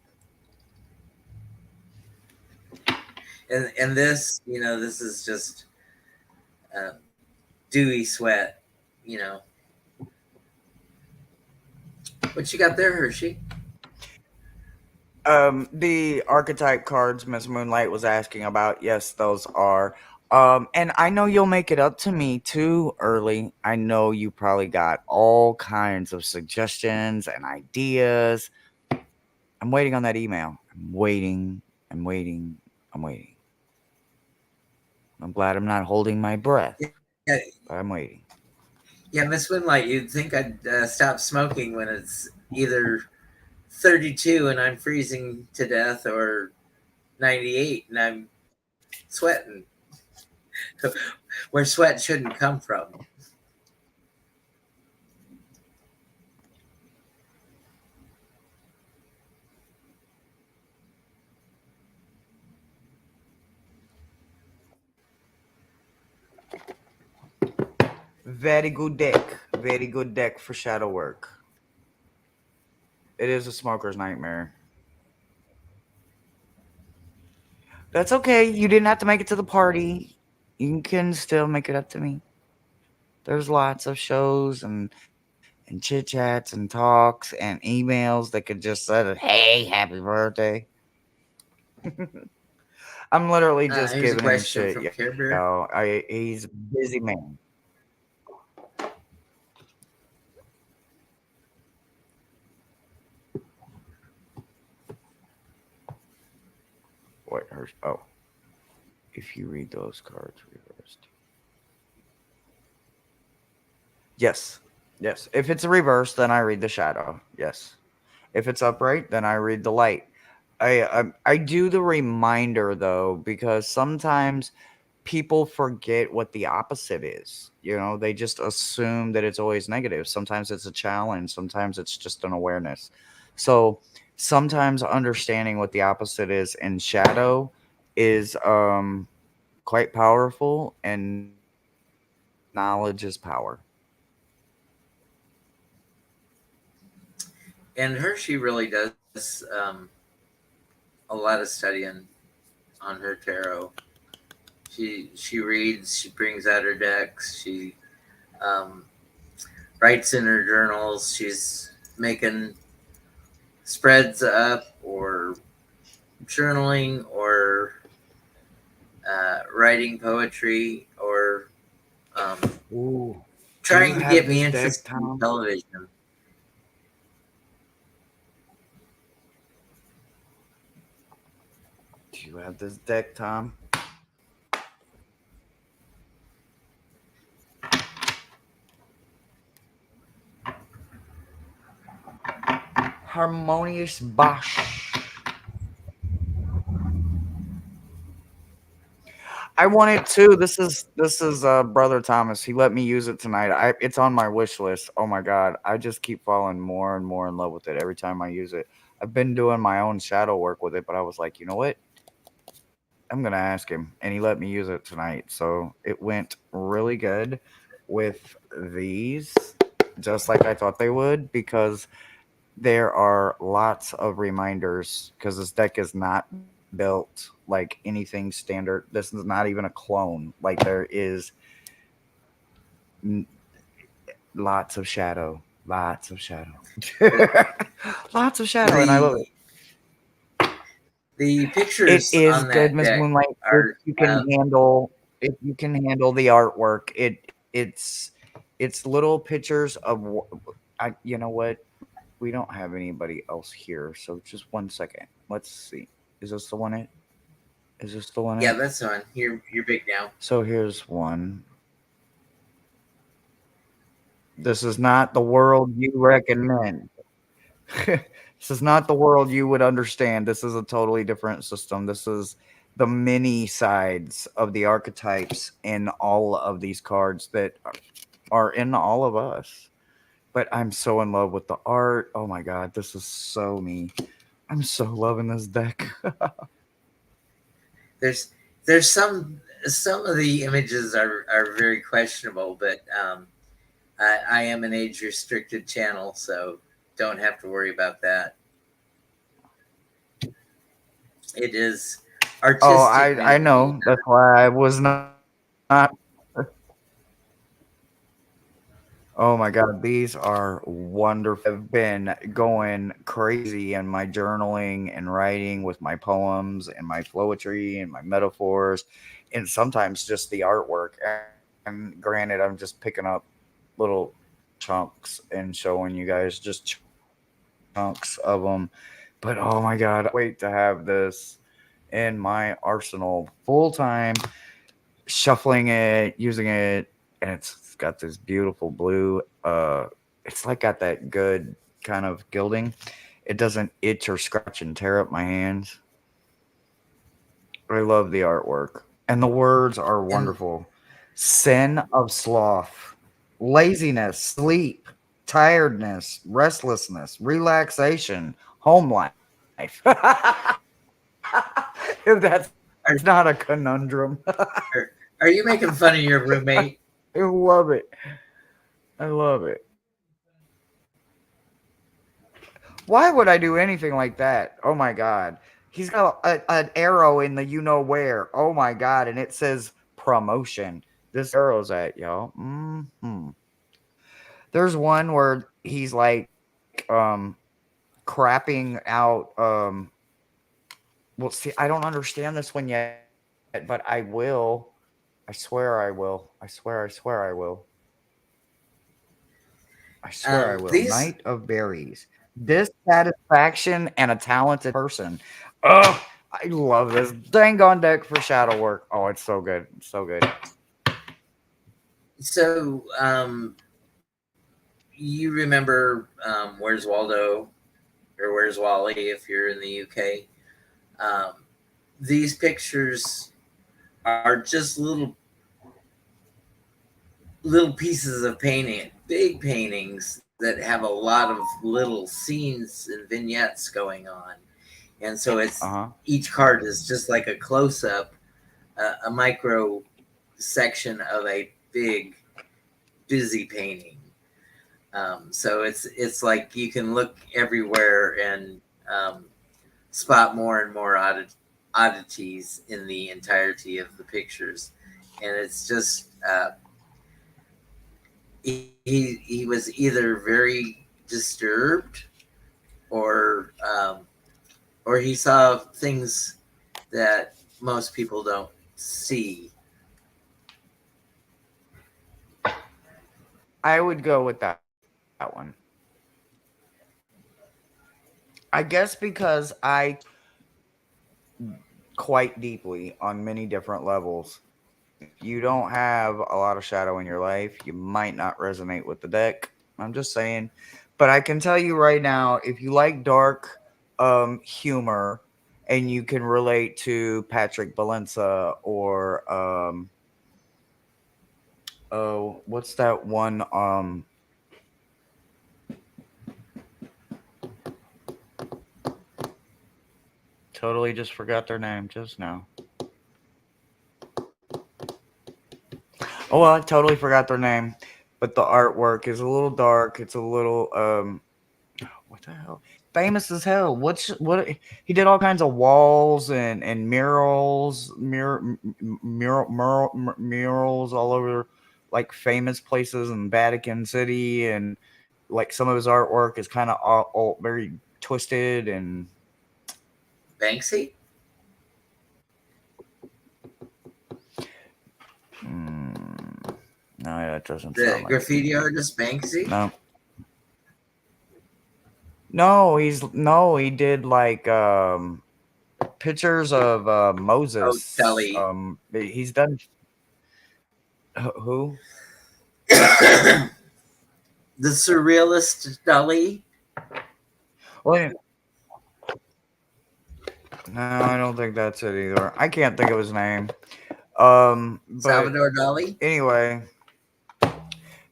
S2: And this, this is just uh, dewy sweat. You know what you got there, Hershey?
S1: The archetype cards Miss Moonlight was asking about, yes, those are. And I know you'll make it up to me too early. I know you probably got all kinds of suggestions and ideas. I'm waiting on that email. I'm waiting. I'm waiting. I'm waiting. I'm glad I'm not holding my breath,
S2: Yeah,
S1: but I'm waiting.
S2: yeah, Miss Winlight. You'd think I'd stop smoking when it's either 32 and I'm freezing to death, or 98 and I'm sweating where sweat shouldn't come from.
S1: Very good deck. Very good deck for shadow work. It is a smoker's nightmare. That's okay. You didn't have to make it to the party. You can still make it up to me. There's lots of shows and chit chats and talks and emails that could just say, "Hey, happy birthday." I'm literally just
S2: Here's a
S1: giving him
S2: question
S1: shit,
S2: from Care
S1: yo.
S2: Bear.
S1: He's a busy man. What? Oh, if you read those cards reversed. Yes. Yes. If it's a reverse, then I read the shadow. Yes. If it's upright, then I read the light. I do the reminder though because sometimes people forget what the opposite is. They just assume that it's always negative. Sometimes it's a challenge, sometimes it's just an awareness. So sometimes understanding what the opposite is in shadow is quite powerful, and knowledge is power.
S2: And Hershe really does a lot of studying on her tarot. She reads, she brings out her decks, she um, writes in her journals, she's making spreads up, or journaling, or writing poetry, or um,
S1: Ooh. Do you
S2: trying to
S1: have
S2: get me
S1: this deck,
S2: interested in
S1: Tom?
S2: television.
S1: Do you have this deck, Tom? Harmonious Bosch. I want it too. This is brother Thomas. He let me use it tonight. It's on my wish list. Oh my god, I just keep falling more and more in love with it every time I use it. I've been doing my own shadow work with it, but I was like, you know what? I'm gonna ask him, and he let me use it tonight. So it went really good with these, just like I thought they would, because there are lots of reminders. Because this deck is not built like anything standard. This is not even a clone. Like there is n- lots of shadow, lots of shadow, lots of shadow, and I love
S2: The
S1: it.
S2: the
S1: It
S2: pictures
S1: is
S2: on
S1: good,
S2: that
S1: Miss
S2: deck
S1: Moonlight. If
S2: are
S1: you can handle, if you can handle the artwork, it's little pictures of. I You know what? We don't have anybody else here, so just one second. Let's see. Is this the one? It is this the one? It
S2: yeah, that's on. You're big now.
S1: so here's one. This is not the world you recommend. This is not the world you would understand. This is a totally different system. This is the many sides of the archetypes in all of these cards that are in all of us. But I'm so in love with the art. Oh my god, this is so me. I'm so loving this deck.
S2: There's some of the images are very questionable, but I am an age restricted channel, so don't have to worry about that. It is
S1: Oh,
S2: artistically.
S1: I know. That's why I was not. Oh my god, these are wonderful. I've been going crazy in my journaling and writing with my poems and my poetry and my metaphors, and sometimes just the artwork. And granted, I'm just picking up little chunks and showing you guys just chunks of them. But oh my god, I can't wait to have this in my arsenal full time, shuffling it, using it, and it's got this beautiful blue. It's like got that good kind of gilding. it doesn't itch or scratch and tear up my hands. I love the artwork. And the words are
S2: And
S1: wonderful. Sin of sloth, laziness, sleep, tiredness, restlessness, relaxation, home life. If that's not a conundrum.
S2: are, are you making fun of your roommate?
S1: I love it. I love it. Why would I do anything like that? Oh my god. He's got an arrow in the you know where. Oh my god, and it says promotion. This arrow's at y'all. There's one where he's like crapping out well see I don't understand this one yet, but I will. I swear I will. I swear I will. I swear I will. Knight
S2: These
S1: of Berries. Dissatisfaction and a talented person. Oh, I love this. Dang on deck for shadow work. Oh, it's so good. It's so good.
S2: so you remember Where's Waldo or Where's Wally if you're in the UK? Um, these pictures are just little pieces of painting, big paintings that have a lot of little scenes and vignettes going on. And so
S1: Uh
S2: it's
S1: huh.
S2: each card is just like a close up, a micro section of a big, busy painting. So it's like you can look everywhere and um, spot more and more oddities in the entirety of the pictures, and it's just he was either very disturbed or or he saw things that most people don't see.
S1: I would go with that one. I guess because I quite deeply on many different levels. If you don't have a lot of shadow in your life, you might not resonate with the deck. I'm just saying. But I can tell you right now, if you like dark humor and you can relate to Patrick Balenza or oh, what's that one totally just forgot their name just now. Oh well, I totally forgot their name. But the artwork is a little dark. It's a little what the hell? Famous as hell. What he did all kinds of walls and murals, murals all over like famous places in Vatican City, and like some of his artwork is kind of all very twisted and
S2: Banksy,
S1: mm, no, yeah, it doesn't
S2: the
S1: sound like it.
S2: graffiti artist Banksy.
S1: No, no, he did like pictures of
S2: Oh,
S1: Moses.
S2: Dali.
S1: He's done who?
S2: The surrealist Dali.
S1: Well, yeah, no, I don't think that's it either. I can't think of his name. But
S2: Salvador Dali.
S1: anyway,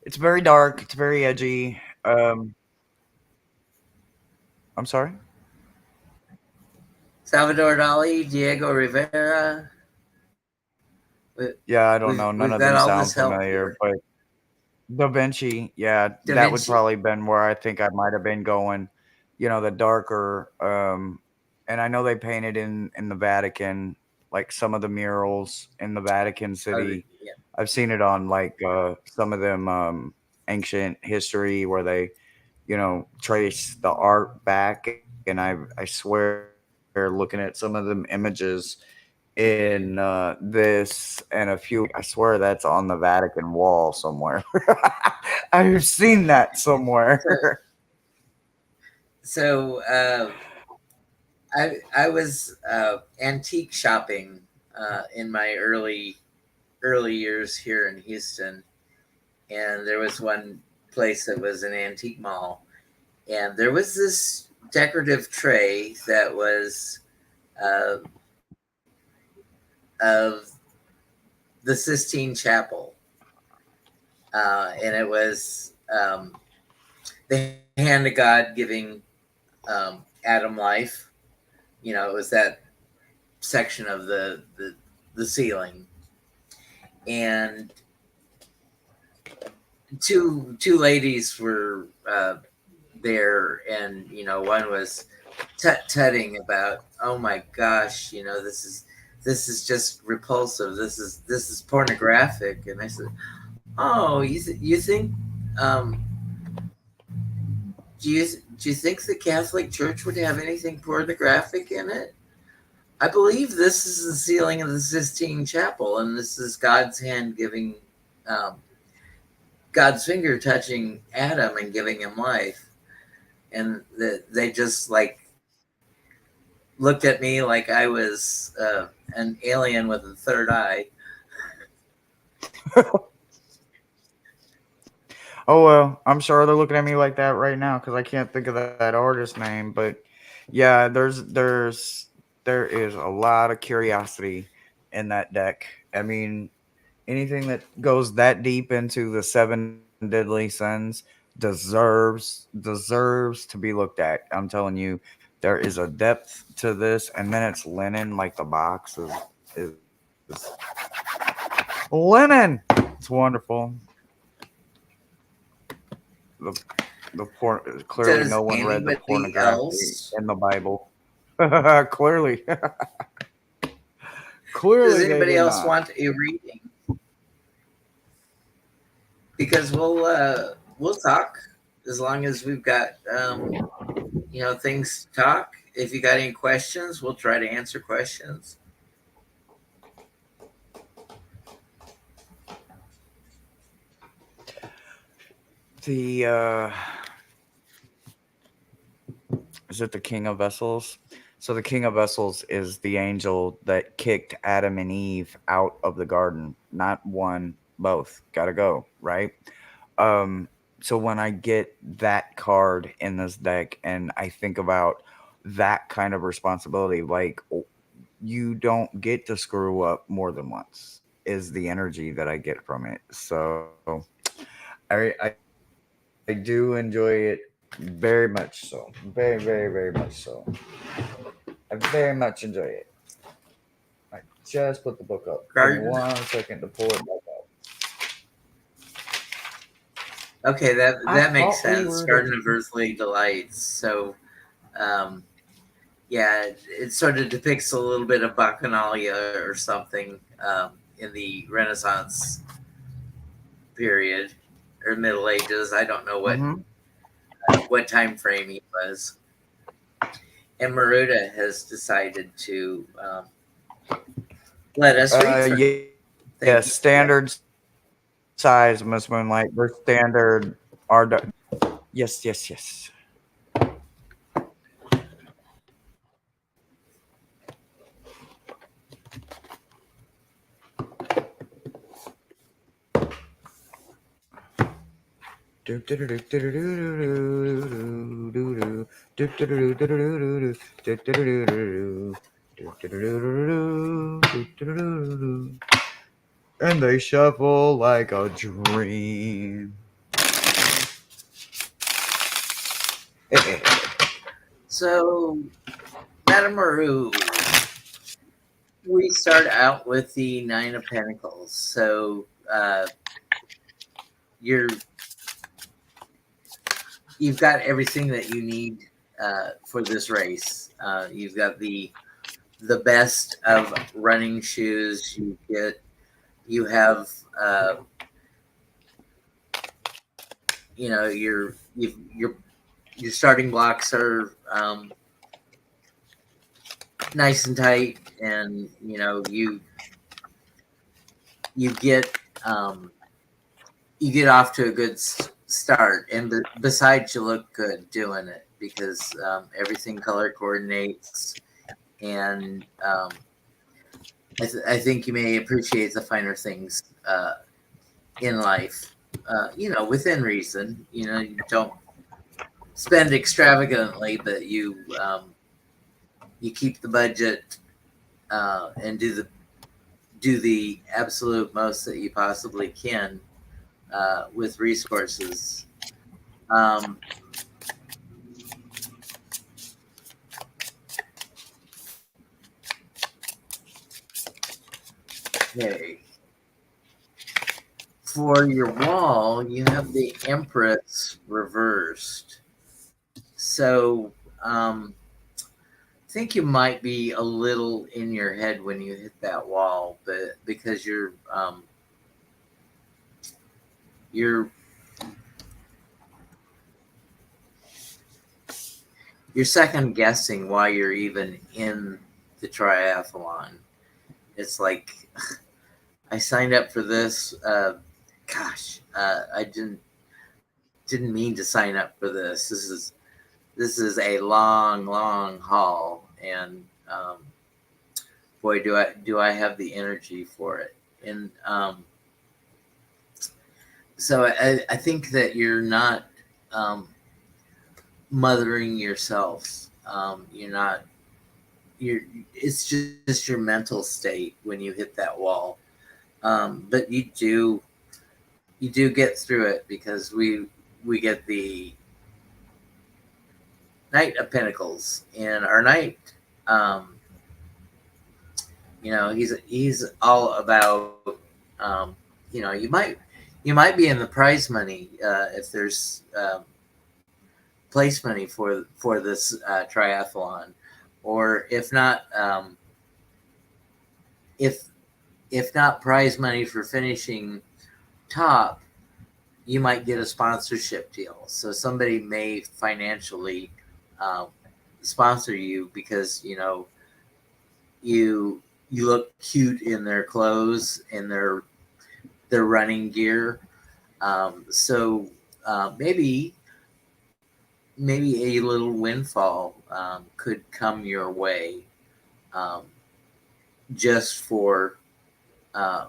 S1: it's very dark. It's very edgy. I'm sorry.
S2: Salvador Dali, Diego Rivera. We,
S1: Yeah, I don't
S2: we've
S1: know.
S2: we've
S1: None of
S2: got
S1: them
S2: all this
S1: sound
S2: help
S1: familiar,
S2: here.
S1: but Da Vinci. Yeah,
S2: Da
S1: that would
S2: Vinci.
S1: probably been where I think I might have been going. You know, the darker. And I know they painted in the Vatican, like some of the murals in the Vatican
S2: Oh,
S1: City.
S2: yeah.
S1: I've seen it on like some of them ancient history where they, you know, trace the art back, and I swear looking at some of them images in this and a few I swear that's on the Vatican wall somewhere. I've seen that
S2: So,
S1: somewhere.
S2: so I was antique shopping in my early years here in Houston, and there was one place that was an antique mall, and there was this decorative tray that was uh, of the Sistine Chapel, and it was the hand of God giving Adam life. You know, it was that section of the ceiling, and two ladies were there, and one was tutting about, oh my gosh, this is just repulsive. This is pornographic. And I said, oh, you think um, do you think the Catholic Church would have anything pornographic in it? I believe this is the ceiling of the Sistine Chapel, and this is God's hand giving, um, God's finger touching Adam and giving him life. And they just like looked at me like I was an alien with a third eye.
S1: Oh well, I'm sure they're looking at me like that right now because I can't think of that artist name. But yeah, there is a lot of curiosity in that deck. I mean, anything that goes that deep into the seven deadly sins deserves to be looked at. I'm telling you, there is a depth to this, and then it's linen, like the box is linen. It's wonderful. The the clearly no
S2: Does
S1: one read the
S2: anybody
S1: pornography
S2: else?
S1: in the Bible. Clearly,
S2: Does
S1: clearly they
S2: anybody
S1: did
S2: else
S1: not.
S2: want a reading? Because we'll talk as long as we've got things to talk. If you got any questions, we'll try to answer questions.
S1: The is it the King of Vessels? So the King of Vessels is the angel that kicked Adam and Eve out of the garden. Not one, both. Gotta go, right? Um, so when I get that card in this deck and I think about that kind of responsibility, like you don't get to screw up more than once, is the energy that I get from it. So I do enjoy it very much so. Very, very, very much so. I very much enjoy it. I just put the book up. Give me
S2: Garden.
S1: 1 second to pull it back up.
S2: Okay,
S1: I
S2: that makes
S1: thought we
S2: sense.
S1: were the
S2: Garden of Earthly Delights. So, um, yeah, it sort of depicts a little bit of Bacchanalia or something in the Renaissance period or Middle Ages. I don't know
S1: mm-hmm.
S2: what time frame he was. And Maruda has decided to let us read for him.
S1: Yes,
S2: Thank
S1: standard
S2: you.
S1: size, Miss Moonlight. We're standard. Yes, yes, yes. And they shuffle like a dream.
S2: So, Madame Maru, we start out with the Nine of Pentacles. So, you're you've got everything that you need for this race. You've got the best of running shoes. You have your starting blocks are nice and tight, and you get um, you get off to a good start. And besides, you look good doing it because everything color coordinates, and I think you may appreciate the finer things in life. Within reason. You don't spend extravagantly, but you keep the budget and do the absolute most that you possibly can with resources. Um, okay, for your wall, you have the Empress reversed. So I think you might be a little in your head when you hit that wall, but because you're you're second guessing why you're even in the triathlon. It's like I signed up for this. Gosh, I didn't mean to sign up for this. This is a long, long haul, and boy, do I have the energy for it. And so I think that you're not um, mothering yourself. You're not. You're. It's just your mental state when you hit that wall. But you do get through it because we get the Knight of Pentacles, and our knight, um, he's all about, you might be in the prize money if there's place money for this triathlon, or if if not prize money for finishing top, you might get a sponsorship deal. So somebody may financially um, sponsor you because you you look cute in their clothes and their running gear. So maybe a little windfall could come your way um, just for uh,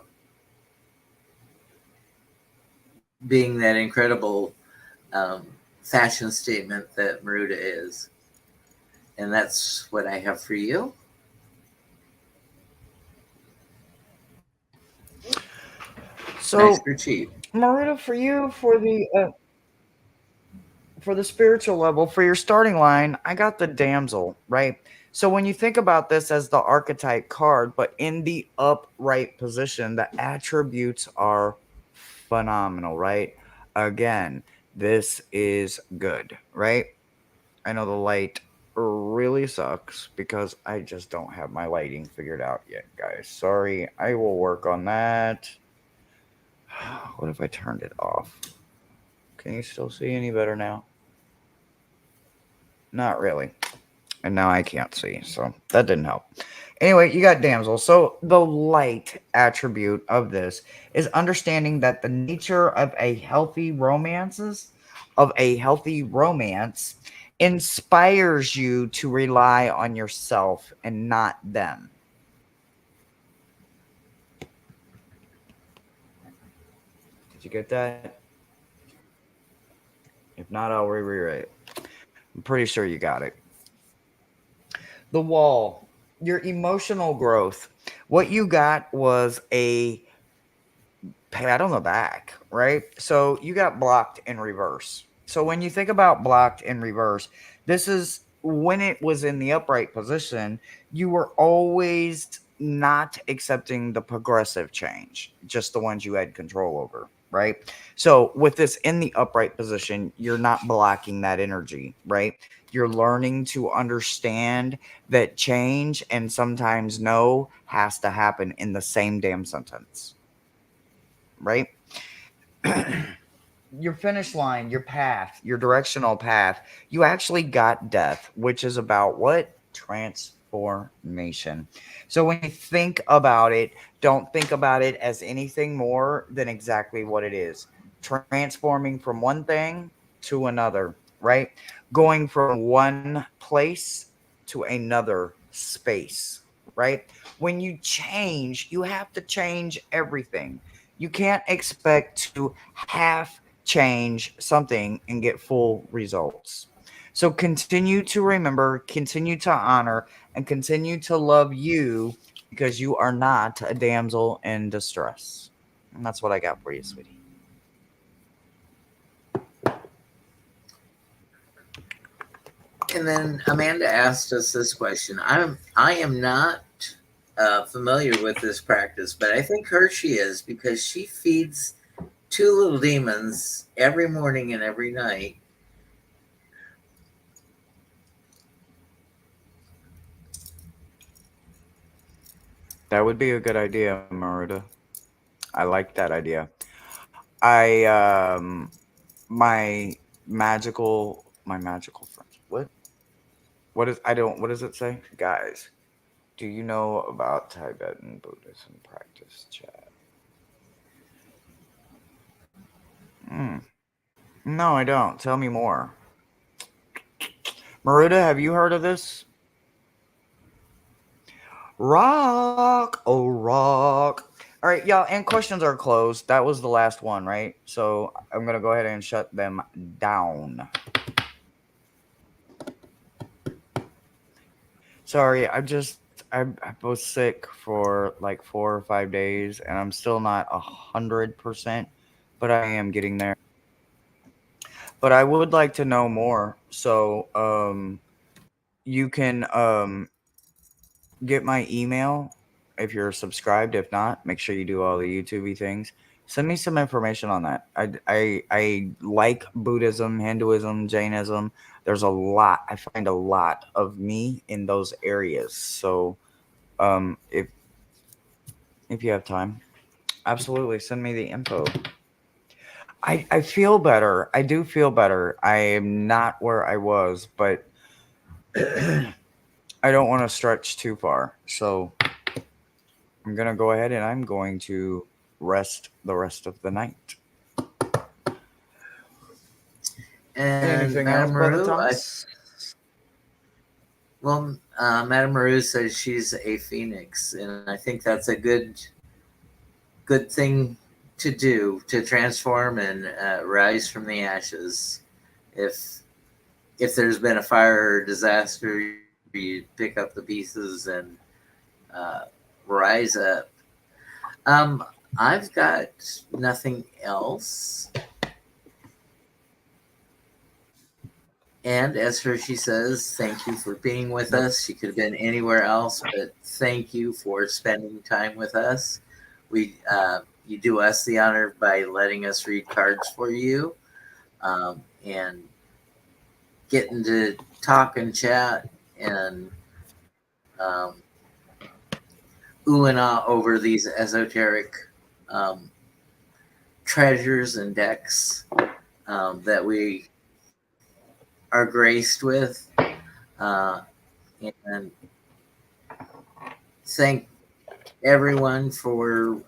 S2: being that incredible um, fashion statement that Maruda is. And that's what I have for you. Nice
S1: So,
S2: kerchief.
S1: Marita, for you, for the spiritual level, for your starting line, I got the damsel, right? So when you think about this as the archetype card, but in the upright position, the attributes are phenomenal, right? Again, this is good, right? I know the light really sucks because I just don't have my lighting figured out yet, guys. Sorry, I will work on that. What if I turned it off? Can you still see any better now? Not really. And now I can't see, so that didn't help. Anyway, you got damsel. So the light attribute of this is understanding that the nature of a healthy romance inspires you to rely on yourself and not them. Did you get that? If not, I'll reread it. I'm pretty sure you got it. The wall, your emotional growth. What you got was a pat on the back, right? So you got blocked in reverse. So when you think about blocked in reverse, this is when it was in the upright position, you were always not accepting the progressive change, just the ones you had control over, right? So with this in the upright position, you're not blocking that energy, right? You're learning to understand that change and sometimes no has to happen in the same damn sentence, right? Your finish line, your path, your directional path, you actually got death, which is about what? Transformation. So when you think about it, don't think about it as anything more than exactly what it is. Transforming from one thing to another, right? Going from one place to another space, right? When you change, you have to change everything. You can't expect to half change something and get full results. So continue to remember, continue to honor, and continue to love you because you are not a damsel in distress. And that's what I got for you, sweetie.
S2: And then Amanda asked us this question. I am not familiar with this practice, but I think Hershe is because she feeds two little demons every morning and every night.
S1: That would be a good idea, Maruda. I like that idea. My magical friends. What is, I don't, what does it say? Guys, do you know about Tibetan Buddhism practice chat? Hmm. No, I don't. Tell me more. Maruda, have you heard of this? Rock. Oh, rock. All right, y'all. And questions are closed. That was the last one, right? So I'm going to go ahead and shut them down. Sorry, I was sick for like 4 or 5 days, and I'm still not 100%, but I am getting there. But I would like to know more. So you can get my email if you're subscribed. If not, make sure you do all the YouTubey things. Send me some information on that. I like Buddhism, Hinduism, Jainism. There's a lot. I find a lot of me in those areas. So if you have time, absolutely send me the info. I feel better. I do feel better. I am not where I was, but I don't want to stretch too far. So I'm going to go ahead and I'm going to rest the rest of the night.
S2: And
S1: Anything else,
S2: Madame
S1: Brother
S2: Maru,
S1: Thomas?
S2: Madame Maru says she's a phoenix, and I think that's a good thing to do to transform and rise from the ashes. If if there's been a fire or disaster, you pick up the pieces and uh, rise up. Um, I've got nothing else. And as Hershey says, thank you for being with
S1: Nope.
S2: us. She could have been anywhere else, but thank you for spending time with us. You do us the honor by letting us read cards for you, and getting to talk and chat and ooh and ah over these esoteric um, treasures and decks that we are graced with. Uh, and thank everyone for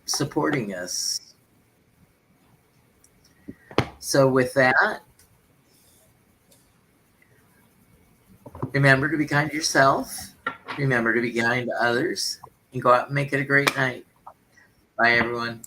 S2: supporting us. So, with that, remember to be kind to yourself, remember to be kind to others, and go out and make it a great night. Bye, everyone.